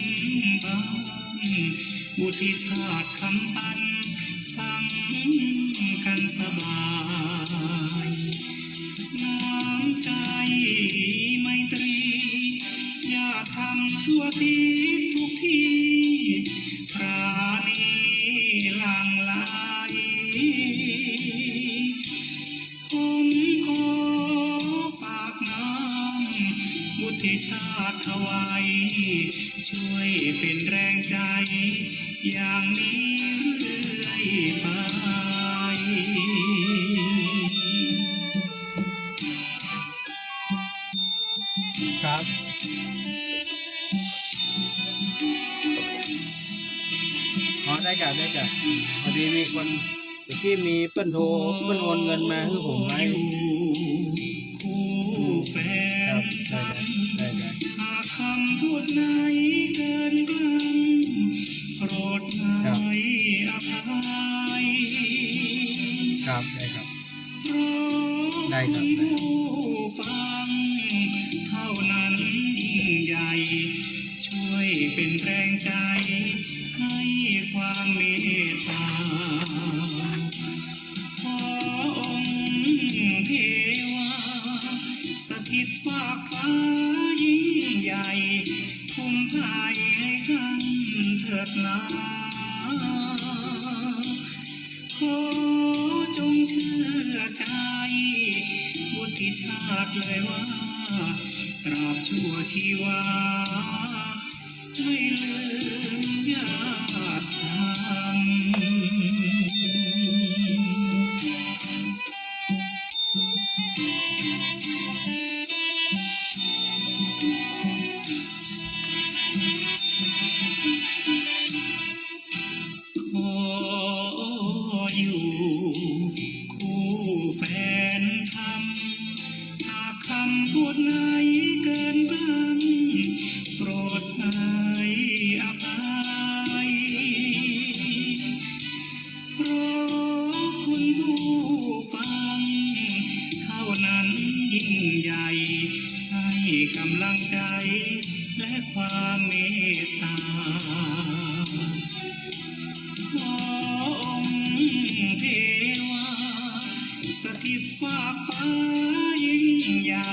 บ้านบุตรชาติคำปันฟังกันสบายน้ำใจไมตรีอย่าทำชั่วทีทุกทีปราณีหลังไหลผมขอฝากน้ำบุตรชาติถวายช่วยเป็นแรงใจอย่างนี้เรื่อยไป มีคนเมื่อกี้มีเปิ้นโทรเปิ้นโอนเงินมาให้ผมไหม คู่แฟ ครั น บได้ได้ หากคำพูดไหนเกินกันโปรดให้อภัย ครับได้ครับ เพราะ ได้ครั คุ บ ณผู้ฟัง เท่านั้นยิ่งใหญ่ ช่วยเป็นแรงใจ ให้ความเมตตาขอองค์เทวาสถิตฝากฟ้ายิ่งใหญ่คุ้มภัยให้ท่านเถิดนาขอจงเชื่อใจวุฒิชาติเลยว่า ตราบชั่วชีวาไม่ลืมญาติธรรม ขออยู่คู่แฟนทำหากคำพูดไหนเกินกันโปรดให้อภัยเพราะคุณผู้ฟัง เท่านั้นยิ่งใหญ่ ให้กำลังใจและความเมตตา ขอองค์เทวาสถิตฝากฟ้ายิ่งใหญ่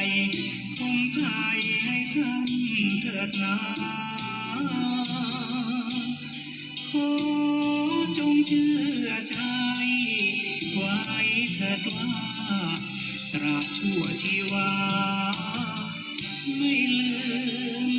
คงภัยให้ท่านเถิดนาขอจงเชื่อใจไว้เถิดว่า ตราบชั่วชีวาไม่ลืม